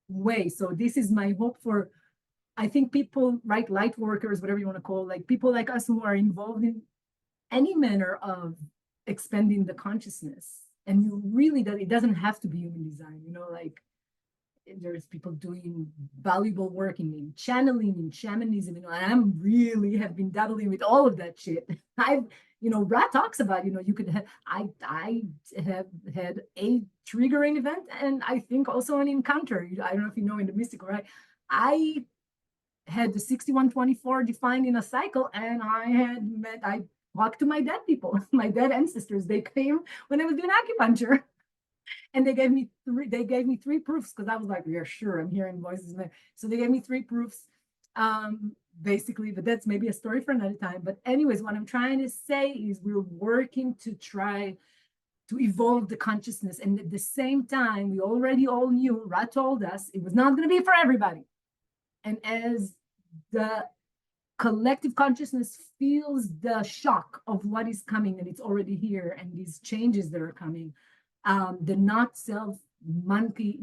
way. So this is my hope for, I think, people, right, light workers, whatever you want to call, like people like us who are involved in any manner of expanding the consciousness. And it doesn't have to be human design, like, there's people doing valuable work in channeling, in shamanism, and I'm really have been dabbling with all of that shit. I've, Ra talks about, you could have, I have had a triggering event, and I think also an encounter. I don't know if you know, in the mystical, right? I had the 6124 defined in a cycle, and I talked to my dead people, my dead ancestors. They came when I was doing acupuncture. And they gave me three proofs, because I was like, yeah, sure, I'm hearing voices. So they gave me 3 proofs, basically, but that's maybe a story for another time. But anyways, what I'm trying to say is we're working to try to evolve the consciousness. And at the same time, we already all knew, Ra told us, it was not going to be for everybody. And as the collective consciousness feels the shock of what is coming, and it's already here, and these changes that are coming, the not self monkey,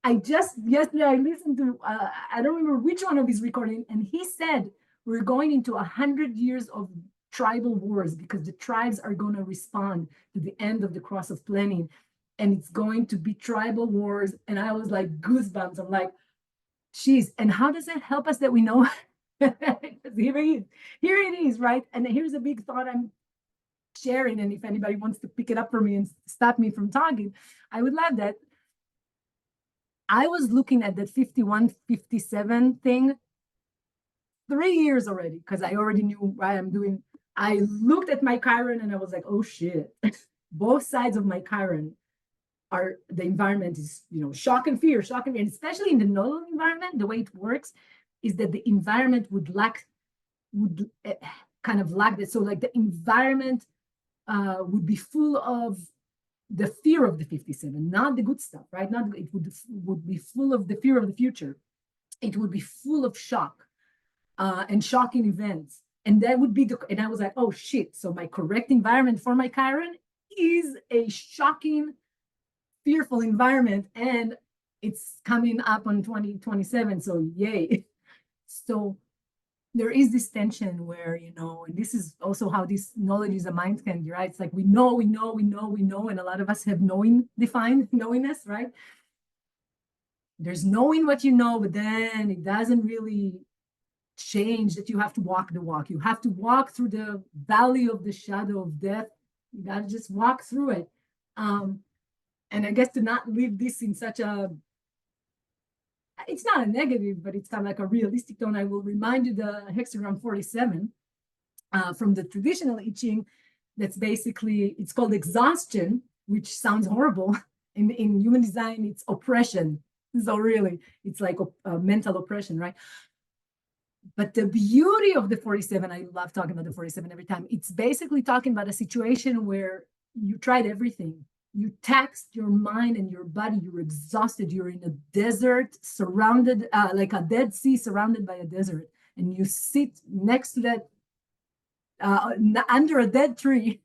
yesterday I listened to, I don't remember which one of his recording, and he said we're going into 100 years of tribal wars, because the tribes are going to respond to the end of the cross of planning, and it's going to be tribal wars. And I was like, goosebumps. I'm like, geez, and how does that help us that we know? Here it is, right? And here's a big thought I'm sharing, and if anybody wants to pick it up for me and stop me from talking, I would love that. I was looking at that 5157 thing 3 years already, because I already knew what I'm doing. I looked at my Chiron and I was like, oh shit. both sides of my Chiron are, the environment is, shock and fear, and especially in the nodal environment, the way it works is that the environment would kind of lack that. So like the environment would be full of the fear of the 57, not the good stuff, right? Not it would be full of the fear of the future. It would be full of shock and shocking events. And that would be and I was like, oh shit. So my correct environment for my Chiron is a shocking, fearful environment. And it's coming up on 2027. So yay. So there is this tension where, and this is also how this knowledge is a mind candy, right? It's like we know, and a lot of us have knowingness, right? There's knowing what you know, but then it doesn't really change that you have to walk the walk. You have to walk through the valley of the shadow of death. You got to just walk through it. And I guess to not live this in such a, it's not a negative, but it's kind of like a realistic tone. I will remind you the hexagram 47 from the traditional I Ching. That's basically, it's called exhaustion, which sounds horrible. In human design, it's oppression. So really, it's like a mental oppression, right? But the beauty of the 47, I love talking about the 47 every time. It's basically talking about a situation where you tried everything. You taxed your mind and your body. You're exhausted. You're in a desert surrounded, like a Dead Sea surrounded by a desert. And you sit next to that, under a dead tree.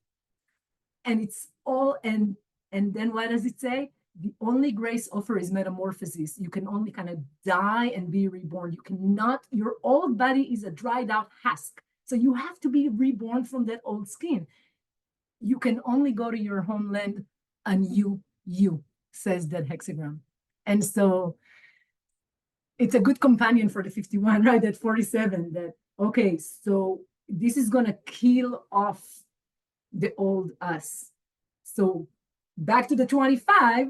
And it's all, and then what does it say? The only grace offer is metamorphosis. You can only kind of die and be reborn. You cannot, your old body is a dried out husk. So you have to be reborn from that old skin. You can only go to your homeland and you, says that hexagram. And so it's a good companion for the 51, right? That 47, that, okay, so this is going to kill off the old us. So back to the 25,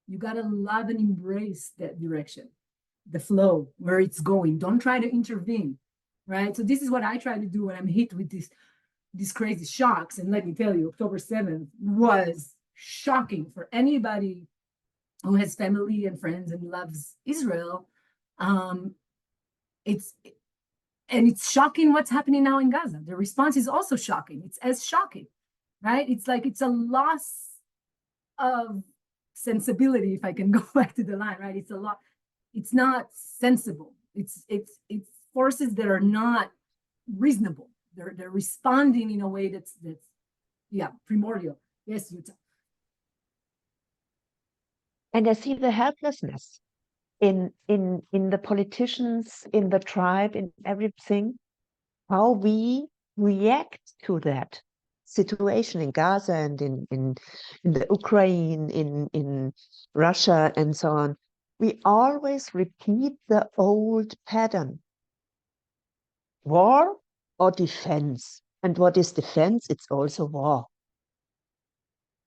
you got to love and embrace that direction, the flow, where it's going. Don't try to intervene, right? So this is what I try to do when I'm hit with these crazy shocks. And let me tell you, October 7th was shocking for anybody who has family and friends and loves Israel. It's shocking what's happening now in Gaza. The response is also shocking. It's as shocking, right? It's like it's a loss of sensibility, if I can go back to the line, right? It's not sensible. It's forces that are not reasonable. They're responding in a way that's primordial. Yes, Yuta. And I see the helplessness in the politicians, in the tribe, in everything, how we react to that situation in Gaza and in the Ukraine, in Russia, and so on. We always repeat the old pattern: war or defense. And what is defense? It's also war.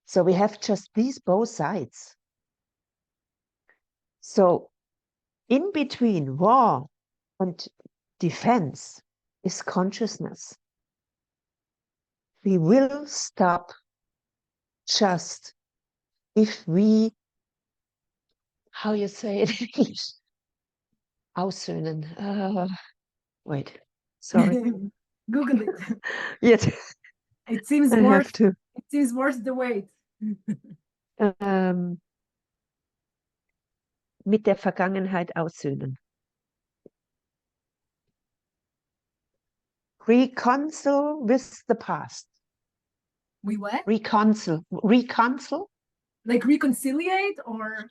So we have just these both sides. So in between war and defense is consciousness. We will stop just if we, how you say it in English? Aussöhnen. Wait, sorry. Google it. Yes, It seems I worth. have to. It seems worth the wait. Mit der Vergangenheit aussöhnen. Reconcile with the past. We what? Reconcile. Like reconciliate or?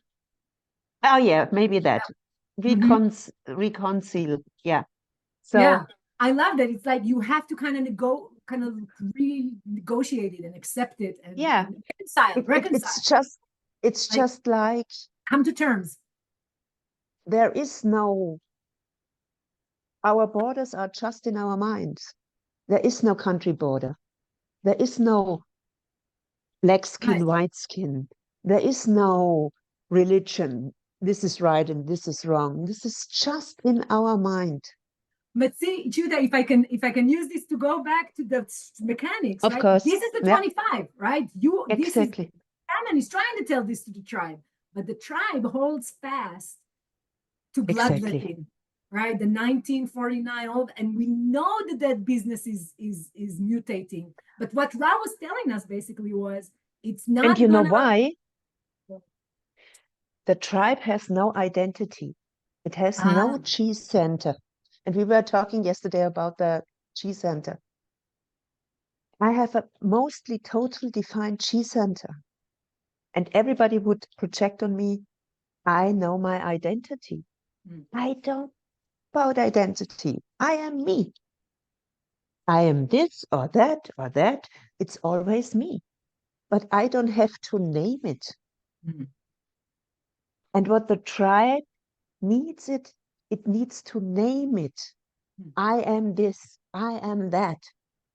Oh yeah, maybe that. Mhm. Reconcile. Yeah. So Yeah, I love that. It's like you have to kind of renegotiate it and accept it and, yeah, and reconcile, it's like just like come to terms. there is no, our borders are just in our minds. There is no country border. There is no black skin, Right. white skin. There is no religion. This is right and this is wrong. This is just in our mind. But see, Judah, if I can use this to go back to the mechanics, Of right? course. This is the Yeah, 25, right? This is exactly. Hammond is trying to tell this to the tribe, but the tribe holds fast to Exactly. bloodletting, right? The 1949 old, and we know that that business is mutating. But what Ra was telling us basically was it's And not you know gonna. why? The tribe has no identity. It has no Ah, chi center. And we were talking yesterday about the chi center. I have a mostly total defined chi center. And everybody would project on me, I know my identity. mm, I don't about identity. I am me. I am this or that or that. It's always me. But I don't have to name it. mm, And what the tribe needs it needs to name it. mm. I am this, I am that.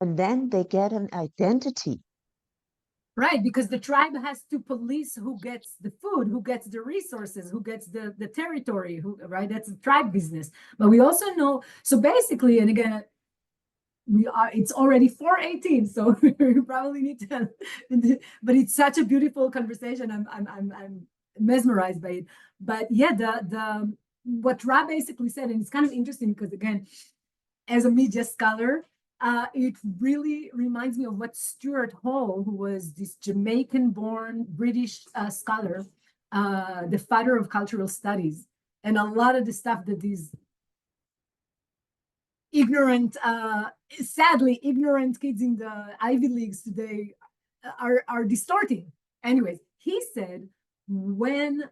And then they get an identity. Right, because the tribe has to police who gets the food, who gets the resources, who gets the territory, who right? That's a tribe business. But we also know, so basically, and again, we are it's already 4:18, so we probably need to, but it's such a beautiful conversation. I'm mesmerized by it. But yeah, the what Ra basically said, and it's kind of interesting because again, as a media scholar, it really reminds me of what Stuart Hall, who was this Jamaican-born British scholar, the father of cultural studies, and a lot of the stuff that these ignorant, sadly ignorant kids in the Ivy Leagues today are distorting. Anyways, he said when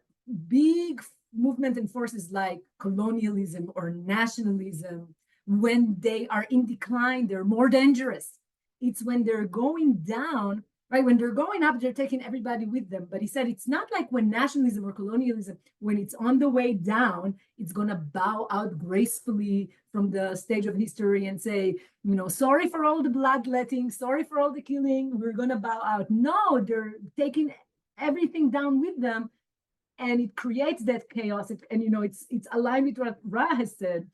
big movement and forces like colonialism or nationalism, when they are in decline, they're more dangerous. It's when they're going down, right? When they're going up, they're taking everybody with them. But he said it's not like when nationalism or colonialism, when it's on the way down, it's going to bow out gracefully from the stage of history and say, you know, sorry for all the bloodletting, sorry for all the killing, we're going to bow out. No, they're taking everything down with them, and it creates that chaos. And, you know, it's aligned with what Ra has said,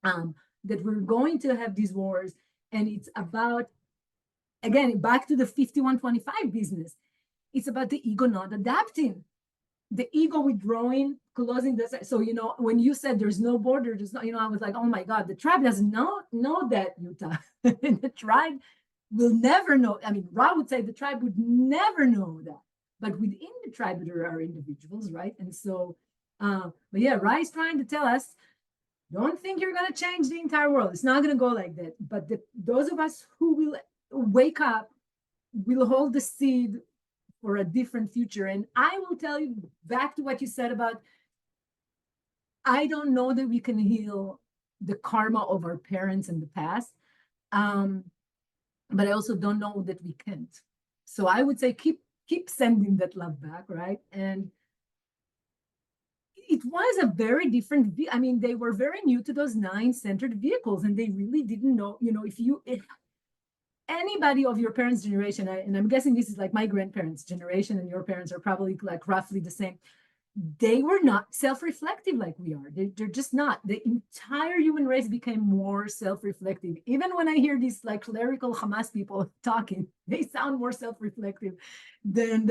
um, that we're going to have these wars. And it's about, again, back to the 5125 business. It's about the ego not adapting, the ego withdrawing, closing the. So you know, when you said there's no border, there's no, you know, I was like, oh my god, the tribe doesn't know that, Utah. The tribe will never know. I mean, Ra would say the tribe would never know that, but within the tribe there are individuals, right? And so, but yeah, Ra is trying to tell us, don't think you're going to change the entire world. It's not going to go like that. But those of us who will wake up will hold the seed for a different future. And I will tell you, back to what you said about, I don't know that we can heal the karma of our parents in the past, um, but I also don't know that we can't. So I would say keep sending that love back, right? And it was a very different. I mean, they were very new to those nine-centered vehicles, and they really didn't know. You know, if anybody of your parents' generation, and I'm guessing this is like my grandparents' generation, and your parents are probably like roughly the same, they were not self-reflective like we are. They're just not. The entire human race became more self-reflective. Even when I hear these like clerical Hamas people talking, they sound more self-reflective than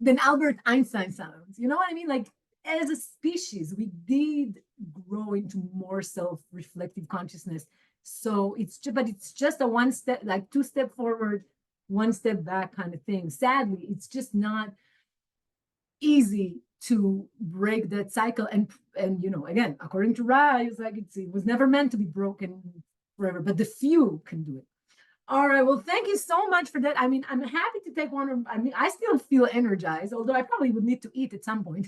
than Albert Einstein sounds. You know what I mean? Like as a species, we did grow into more self-reflective consciousness. So but it's just a one step, like two step forward, one step back kind of thing. Sadly, it's just not easy to break that cycle. And you know, again, according to Ra, it's like it was never meant to be broken forever, but the few can do it. All right, well, thank you so much for that. I mean, I'm happy to take one. I mean, I still feel energized, although I probably would need to eat at some point.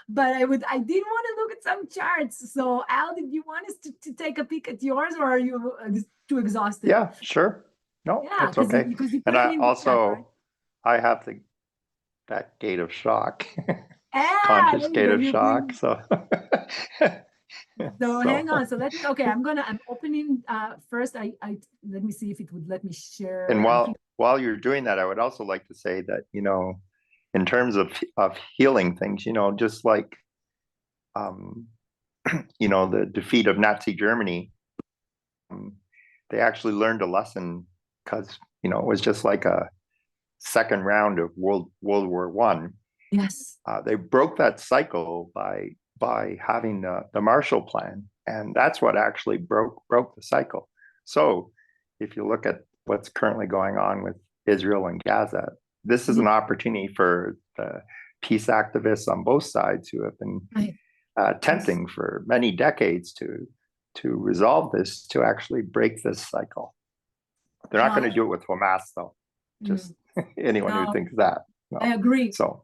But I did want to look at some charts. So Al, did you want us to take a peek at yours, or are you too exhausted? Yeah, sure. No, Yeah, that's okay. because you And put it I in the chat, right? also I have the that gate of shock, Ah, conscious there you gate go. of You shock. bring. So So hang on. so So let me, okay, I'm opening first. I let me see if it would let me share. and I think while you're doing that, I would also like to say that, in terms of healing things, just like the defeat of Nazi Germany, they actually learned a lesson because, you know, it was just like a second round of World War One. Yes. They broke that cycle by having the Marshall Plan, and that's what actually broke the cycle. So, if you look at what's currently going on with Israel and Gaza, this is an opportunity for the peace activists on both sides who have been attempting for many decades to resolve this, to actually break this cycle. They're not going to do it with Hamas, though. Just anyone who thinks that. No. I agree. So,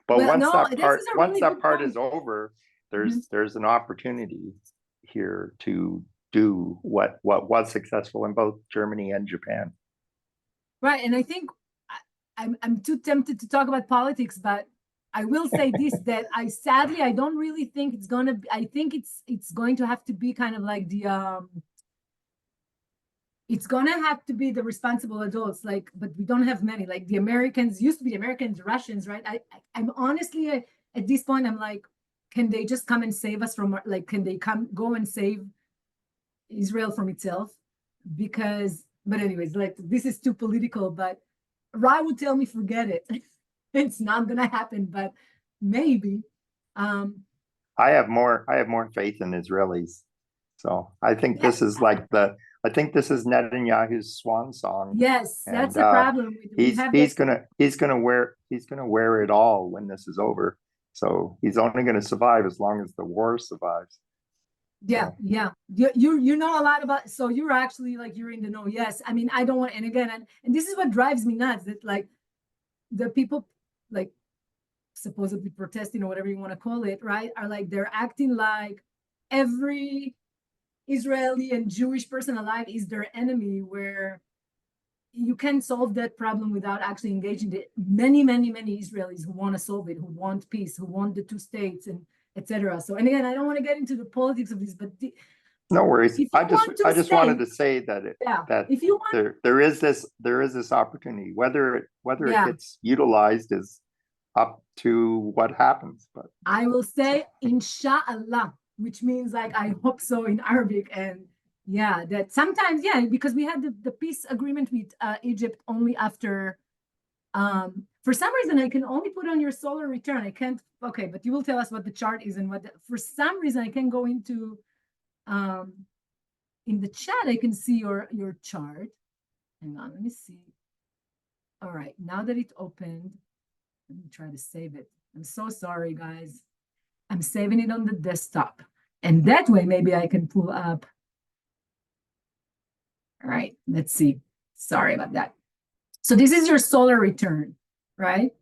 but Well, once no, that this part is a once really that good part point. is over, there's an opportunity here to do what was successful in both Germany and Japan. Right, and I think I'm too tempted to talk about politics, but I will say this: that I don't really think it's gonna be, I think it's going to have to be kind of like the it's gonna have to be the responsible adults, like, but we don't have many. Like the Americans used to be Americans, Russians, right? I'm honestly at this point, I'm like, can they just come and save us from, like, can they go and save Israel from itself? Because, but anyways, like, this is too political, but Ra would tell me, forget it. It's not gonna happen, but maybe. I have more faith in Israelis. So I think Yes. this is I think this is Netanyahu's swan song. Yes, And that's the problem. he's gonna wear it all when this is over. So he's only gonna survive as long as the war survives. Yeah, yeah. You know a lot about, so you're actually like, you're in the know. Yes. I mean, I don't want, and again, and this is what drives me nuts, that like the people like supposedly protesting or whatever you want to call it, right, are like, they're acting like every Israeli and Jewish person alive is their enemy, where you can solve that problem without actually engaging the many Israelis who want to solve it, who want peace, who want the two states, and etc. So, and again, I don't want to get into the politics of this, but no worries. I just wanted to say that if you want, there is this opportunity. Whether it gets utilized is up to what happens. But I will say inshallah, which means like I hope so in Arabic. And yeah, that sometimes, because we had the peace agreement with Egypt only after for some reason I can only put on your solar return. I can't, okay, but you will tell us what the chart is and for some reason I can go into in the chat, I can see your chart. Hang on, let me see. All right, now that it opened, let me try to save it. I'm so sorry, guys. I'm saving it on the desktop. And that way, maybe I can pull up. All right, let's see. Sorry about that. So this is your solar return, right?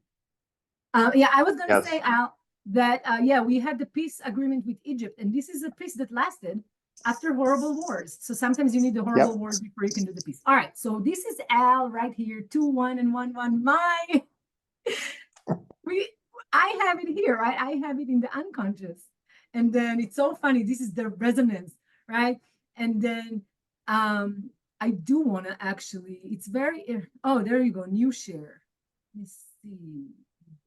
Yeah, I was going to say, Al, that, we had the peace agreement with Egypt, and this is a peace that lasted after horrible wars. So sometimes you need the horrible wars before you can do the peace. All right, so this is Al right here, 2, 1, and 1, 1. I have it here, right? I have it in the unconscious. And then it's so funny. This is the resonance, right? And then I do want to actually, it's very, oh, there you go, new share. Let me see.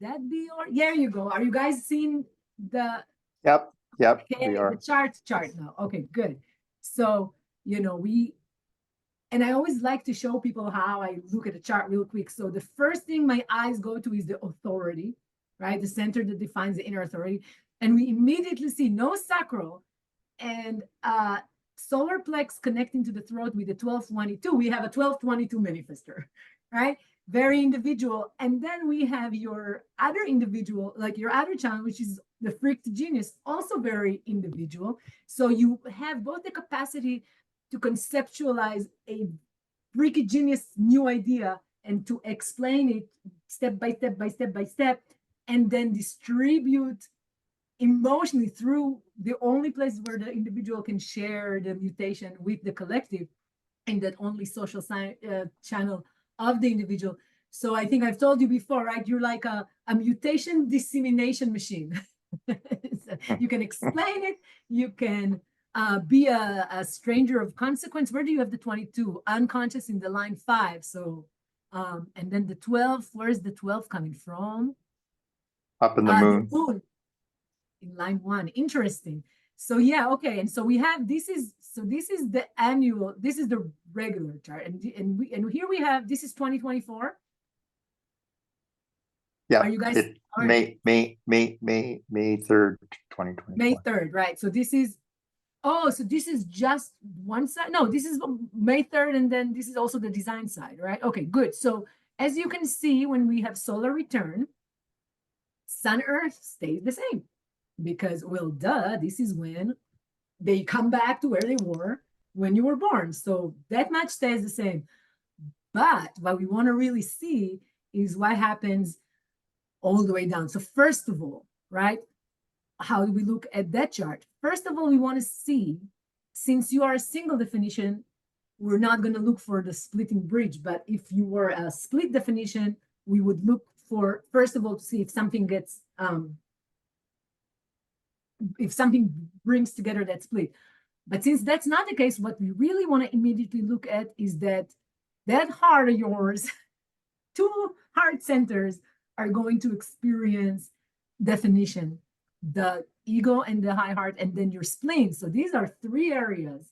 That be, or there you go. Are you guys seeing the? Yep. Okay, the chart now. Okay, good. So, and I always like to show people how I look at a chart real quick. So the first thing my eyes go to is the authority, right? The center that defines the inner authority. And we immediately see no sacral and solar plex connecting to the throat with the 1222. We have a 1222 manifester, right? Very individual. And then we have your other individual, like your other channel, which is the freaked genius, also very individual. So you have both the capacity to conceptualize a freaky genius new idea and to explain it step by step, and then distribute emotionally through the only place where the individual can share the mutation with the collective, and that only social channel of the individual. So I think I've told you before, right? You're like a mutation dissemination machine. So you can explain it. You can be a stranger of consequence. Where do you have the 22? Unconscious in the line 5. So, and then the 12, where is the 12 coming from? Up in the moon. The moon in line 1. Interesting. So yeah, okay. And so we have, this is the annual, this is the regular chart. And here we have, this is 2024. Yeah, Are you guys, it all right, May 3rd, 2024. May 3rd, right? So this is, oh, so this is just one side. No, this is May 3rd, and then this is also the design side, right? Okay, good. So as you can see, when we have solar return, Sun Earth stays the same because, well, duh, this is when they come back to where they were when you were born. So that much stays the same. But what we want to really see is what happens all the way down. So first of all, right, how do we look at that chart? First of all, we want to see, since you are a single definition, we're not going to look for the splitting bridge. But if you were a split definition, we would look for, first of all, to see if something gets, if something brings together that split. But since that's not the case, what we really want to immediately look at is that heart of yours, two heart centers are going to experience definition, the ego and the high heart, and then your spleen. So these are three areas.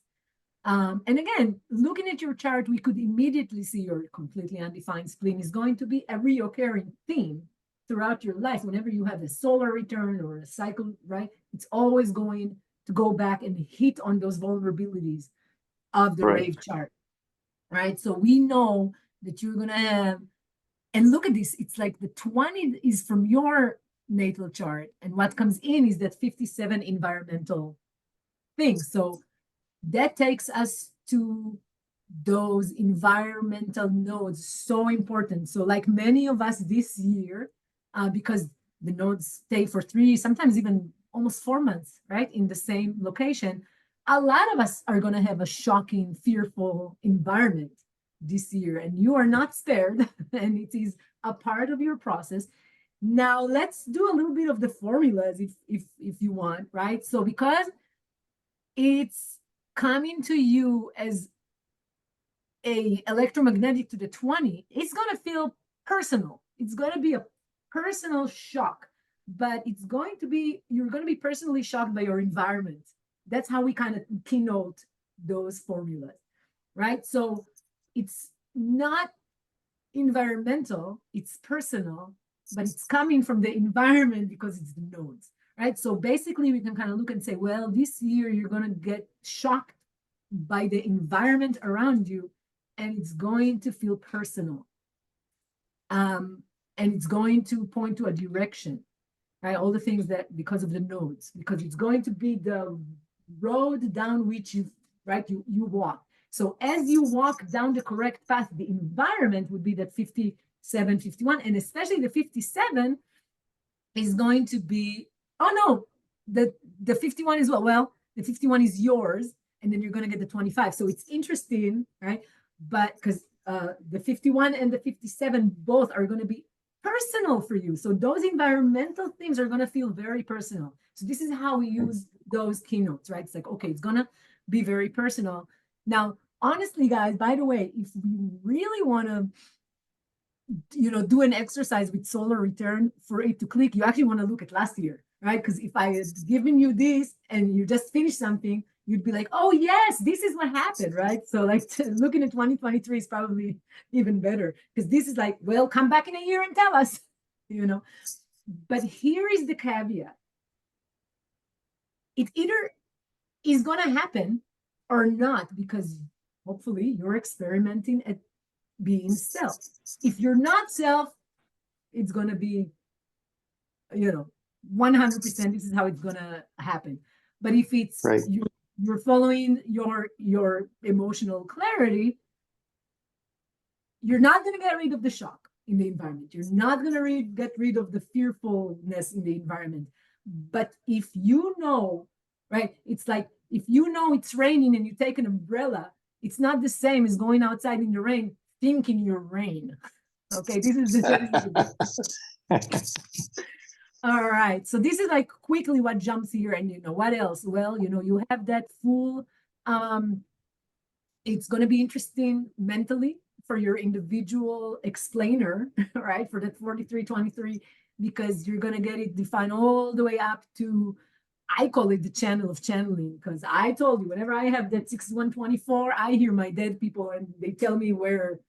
And again, looking at your chart, we could immediately see your completely undefined spleen is going to be a reoccurring theme throughout your life. Whenever you have a solar return or a cycle, right, it's always going to go back and hit on those vulnerabilities of the Right. rave chart, right? So we know that you're going to have, and look at this, it's like the 20 is from your natal chart, and what comes in is that 57 environmental things. So that takes us to those environmental nodes, so important. So like many of us this year, because the nodes stay for 3, sometimes even almost 4 months, right, in the same location, a lot of us are going to have a shocking, fearful environment this year, and you are not spared, and it is a part of your process. Now let's do a little bit of the formulas if you want, right? So because it's coming to you as a electromagnetic to the 20, it's going to feel personal. It's going to be a personal shock, but it's going to be, you're going to be personally shocked by your environment. That's how we kind of keynote those formulas, right? So it's not environmental, it's personal, but it's coming from the environment because it's the nodes, right? So basically we can kind of look and say, well, this year you're going to get shocked by the environment around you, and it's going to feel personal. And it's going to point to a direction, right? All the things that, because of the nodes, because it's going to be the road down which you, right, you walk. So as you walk down the correct path, the environment would be that 57, 51, and especially the 57 is going to be, oh no, the 51 is well, the 51 is yours, and then you're going to get the 25. So it's interesting, right? But because the 51 and the 57 both are going to be personal for you. So those environmental things are going to feel very personal. So this is how we use those keynotes, right? It's like, okay, it's going to be very personal. Now, honestly, guys, by the way, if we really want to, do an exercise with solar return for it to click, you actually want to look at last year, right? Because if I had given you this and you just finished something, you'd be like, oh yes, this is what happened, right? So like looking at 2023 is probably even better, because this is like, well, come back in a year and tell us, But here is the caveat. It either is going to happen or not, because hopefully you're experimenting at being self. If you're not self, it's going to be, 100%, this is how it's going to happen. But if it's Right. you're following your emotional clarity, you're not going to get rid of the shock in the environment. You're not going to get rid of the fearfulness in the environment. But if you know, right, it's like if you know it's raining and you take an umbrella, it's not the same as going outside in the rain thinking you're rain. Okay, this is all right. So this is like quickly what jumps here, and what else? Well, you have that full. It's going to be interesting mentally for your individual explainer, right? For that 4323, because you're going to get it defined all the way up to I call it the channel of channeling, because I told you, whenever I have that 6124, I hear my dead people and they tell me where,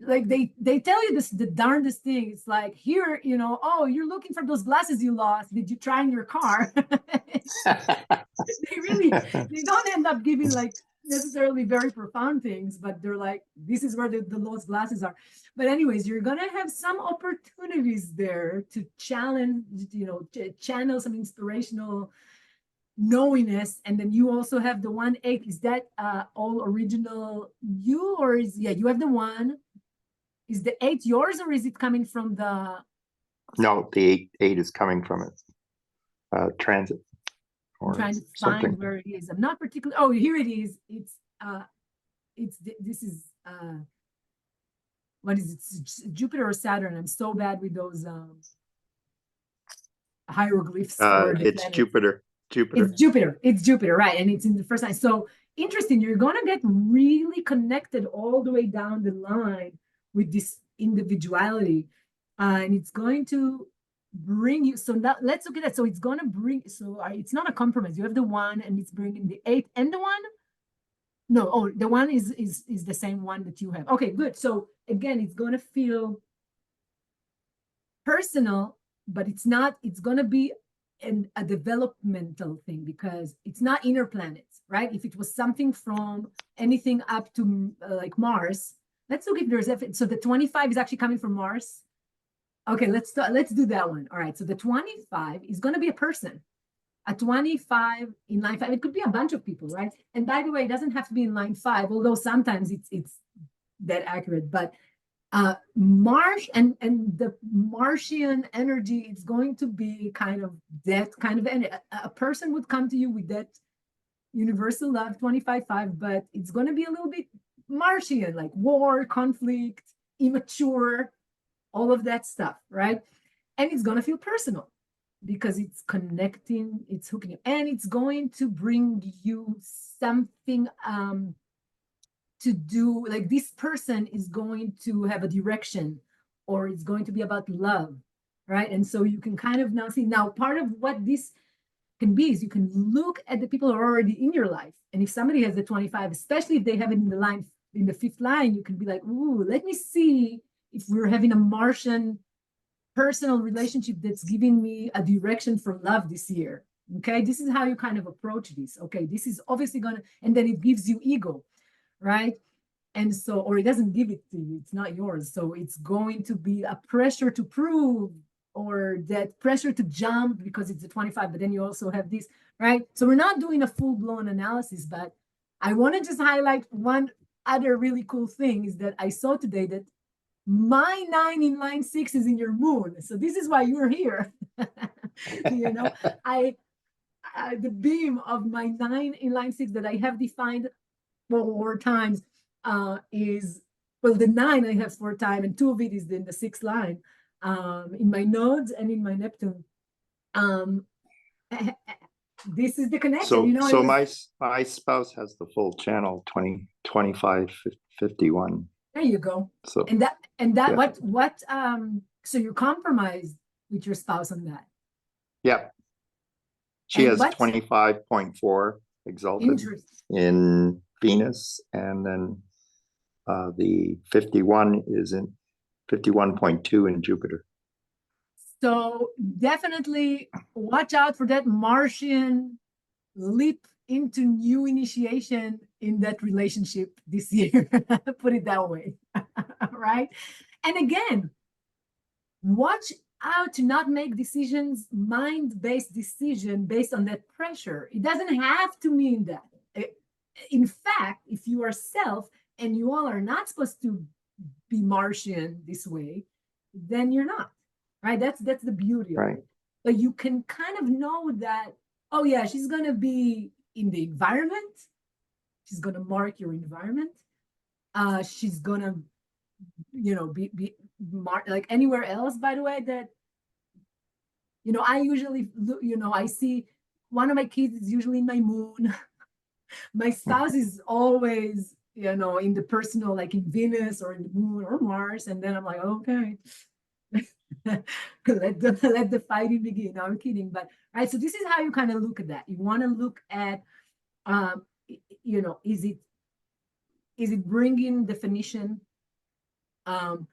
like they tell you this the darndest thing. It's like, here, you know, oh, you're looking for those glasses you lost. Did you try in your car? They really, they don't end up giving like necessarily very profound things, but they're like, this is where the lost glasses are. But anyways, you're gonna have some opportunities there to challenge, you know, channel some inspirational knowingness. And then you also have the 1-8. Is that all original you, or is, yeah, you have the one? Is the 8 yours, or is it coming from the No, the eight is coming from it. Transit I'm or trying to something. find where it is. I'm not particular. Oh, here it is. This is what is it? It's Jupiter or Saturn? I'm so bad with those hieroglyphs for the It's planets. Jupiter. It's Jupiter. It's Jupiter, right? And it's in the first line. So interesting. You're gonna get really connected all the way down the line with this individuality, and it's going to bring you. So now let's look at that. So it's gonna bring. So it's not a compromise. You have the 1, and it's bringing the 8 and the 1. No, oh, the 1 is the same one that you have. Okay, good. So again, it's gonna feel personal, but it's not. It's gonna be a developmental thing, because it's not inner planets, right? If it was something from anything up to like Mars, let's look if there's so the 25 is actually coming from Mars. Okay, let's do that one. All right, so the 25 is going to be a person, a 25 in line 5. It could be a bunch of people, right? And by the way, it doesn't have to be in line 5, although sometimes it's that accurate. But Marsh and the Martian energy, it's going to be kind of that kind of energy. A person would come to you with that universal love 25-5, but it's going to be a little bit Martian, like war, conflict, immature, all of that stuff, right? And it's going to feel personal because it's connecting, it's hooking you, and it's going to bring you something to do. Like, this person is going to have a direction, or it's going to be about love, right? And so you can kind of now see, now part of what this can be is you can look at the people who are already in your life. And if somebody has the 25, especially if they have it in the line, in the 5th line, you can be like, ooh, let me see if we're having a Martian personal relationship that's giving me a direction for love this year. Okay, this is how you kind of approach this. Okay, this is obviously gonna, and then it gives you ego, right? And so, or it doesn't give it to you, it's not yours. So it's going to be a pressure to prove, or that pressure to jump because it's a 25, but then you also have this, right? So we're not doing a full-blown analysis, but I want to just highlight one other really cool thing is that I saw today that my 9 in line 6 is in your moon. So this is why you're here. You know, the beam of my 9 in line 6 that I have defined 4 times is, well, the 9 I have 4 times, and 2 of it is in the 6th line, in my nodes and in my Neptune. This is the connection, So, you know. so my spouse has the full channel 20, 25, 51. There you go. So And that yeah. what so you're compromised with your spouse on that. Yeah. She And has what 25.4 exalted in Venus, and then the 51 is in 51.2 in Jupiter. So definitely watch out for that Martian leap into new initiation in that relationship this year. Put it that way. Right? And again, watch out to not make decisions, mind-based decision based on that pressure. It doesn't have to mean that. In fact, if you are self and you all are not supposed to be Martian this way, then you're not, right? That's the beauty of it. But you can kind of know that, oh yeah, she's gonna be in the environment. She's gonna mark your environment. She's gonna, you know, be marked like anywhere else. By the way, that, you know, I usually, you know, I see one of my kids is usually in my moon. My spouse is always, you know, in the personal, like in Venus or in the moon or Mars. And then I'm like, okay. let the fighting begin. No, I'm kidding. But right, so this is how you kind of look at that. You want to look at, you know, is it bringing definition, um,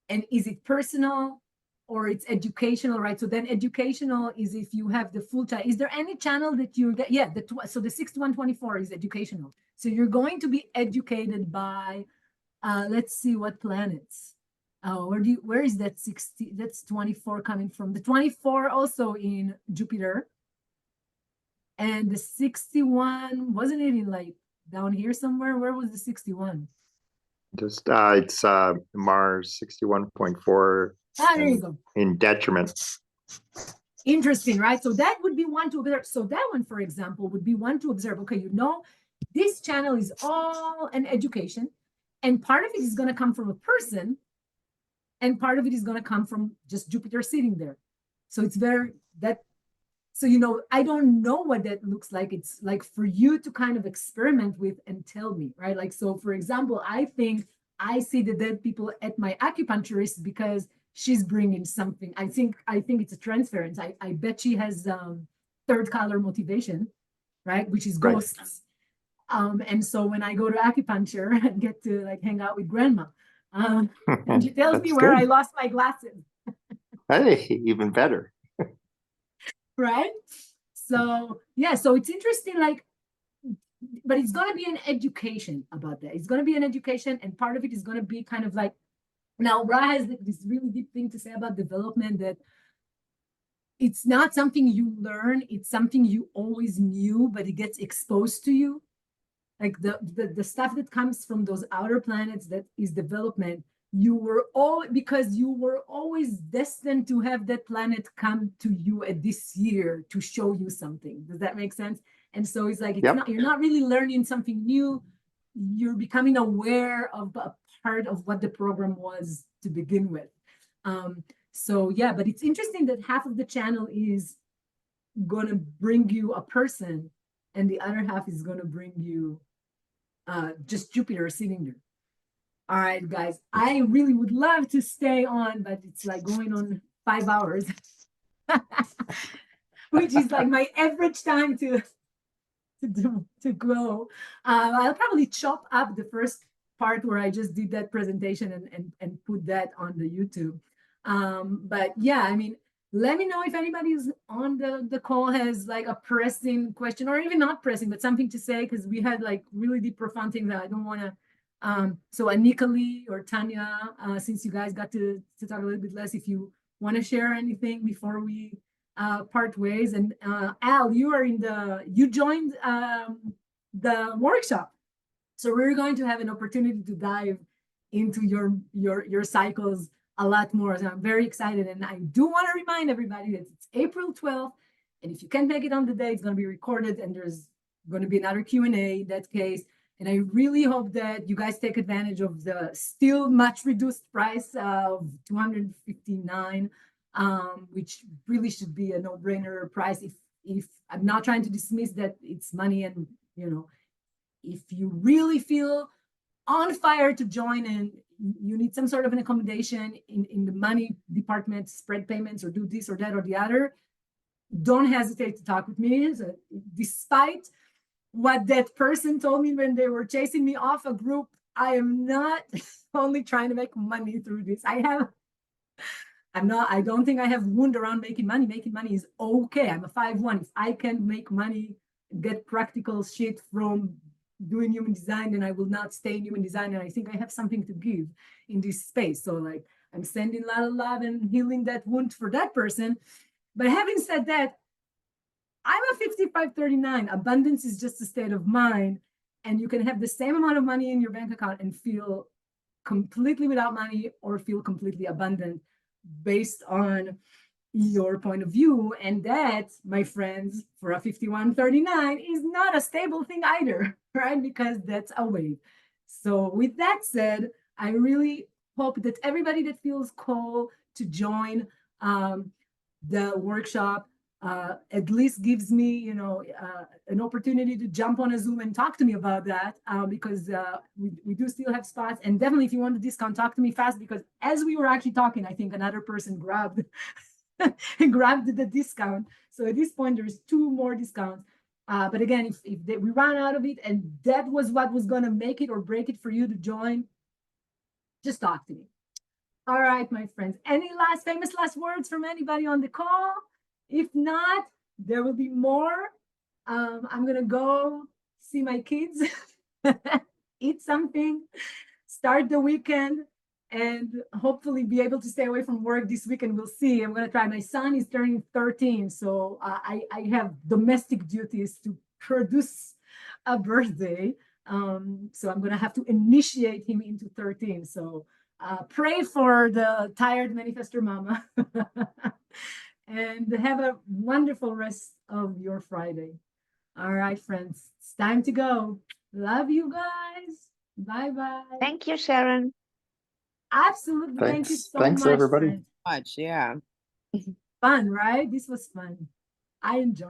and is it personal or it's educational, right? So then educational is if you have the full time. Is there any channel that you get? Yeah, so the 6124 is educational. So you're going to be educated by, let's see what planets. Where is that 60? That's 24 coming from. The 24 also in Jupiter. And the 61, wasn't it in like down here somewhere? Where was the 61? Just it's Mars 61.4 There you go. in detriment. Interesting, right? So that would be one to observe. So that one, for example, would be one to observe. Okay, you know, this channel is all an education, and part of it is going to come from a person, and part of it is going to come from just Jupiter sitting there. So it's very that. So, you know, I don't know what that looks like. It's like for you to kind of experiment with and tell me, right? Like, so for example, I think I see the dead people at my acupuncturist because she's bringing something. I think it's a transference. I bet she has third color motivation, right? Which is Right. ghosts. And so when I go to acupuncture and get to like hang out with grandma, and she tells me That's where I good. lost my glasses. Hey, even better. Right? So yeah, so it's interesting, like, but it's going to be an education about that. It's going to be an education, and part of it is going to be kind of like, now Ra has this really deep thing to say about development, that it's not something you learn, it's something you always knew, but it gets exposed to you. Like the stuff that comes from those outer planets, that is development. You were all, because you were always destined to have that planet come to you at this year to show you something. Does that make sense? And so it's like, Yep. not, you're not really learning something new. You're becoming aware of a part of what the program was to begin with. So yeah, but it's interesting that half of the channel is going to bring you a person, and the other half is going to bring you just Jupiter sitting there. All right, guys, I really would love to stay on, but it's like going on 5 hours, which is like my average time to go. I'll probably chop up the first part where I just did that presentation and put that on the YouTube. But yeah, I mean, let me know if anybody's on the call has like a pressing question, or even not pressing, but something to say, because we had like really deep, profound things that I don't want to. So Anika Lee or Tanya, since you guys got to talk a little bit less, if you want to share anything before we part ways. And Al, you joined the workshop, so we're going to have an opportunity to dive into your cycles a lot more. So I'm very excited, and I do want to remind everybody that it's April 12th, and if you can't make it on the day, it's going to be recorded, and there's going to be another Q&A in that case. And I really hope that you guys take advantage of the still much reduced price of $259, which really should be a no-brainer price. If I'm not trying to dismiss that it's money, and you know, if you really feel on fire to join and you need some sort of an accommodation in the money department, spread payments, or do this or that or the other, don't hesitate to talk with me. So despite what that person told me when they were chasing me off a group, I am not only trying to make money through this. I don't think I have wound around making money. Making money is okay. I'm a 5-1. If I can make money, get practical shit from doing human design, then I will not stay in human design. And I think I have something to give in this space. So like, I'm sending a lot of love and healing that wound for that person. But having said that, I'm a 5539. Abundance is just a state of mind. And you can have the same amount of money in your bank account and feel completely without money, or feel completely abundant, based on your point of view. And that, my friends, for a 5139 is not a stable thing either, right? Because that's a wave. So with that said, I really hope that everybody that feels called to join the workshop, at least gives me, you know, an opportunity to jump on a Zoom and talk to me about that, because we do still have spots. And definitely, if you want the discount, talk to me fast, because as we were actually talking, I think another person grabbed grabbed the discount. So at this point, there's 2 more discounts. But again, if we run out of it and that was what was going to make it or break it for you to join, just talk to me. All right, my friends. Any famous last words from anybody on the call? If not, there will be more. I'm going to go see my kids, eat something, start the weekend, and hopefully be able to stay away from work this weekend. We'll see. I'm going to try. My son is turning 13, so I have domestic duties to produce a birthday. So I'm going to have to initiate him into 13. So pray for the tired manifestor mama. And have a wonderful rest of your Friday. All right, friends, it's time to go. Love you guys. Bye-bye. Thank you, Sharon. Absolutely. Thank you so Thanks, much, everybody. friends. Much, yeah. Fun, right? This was fun. I enjoyed it.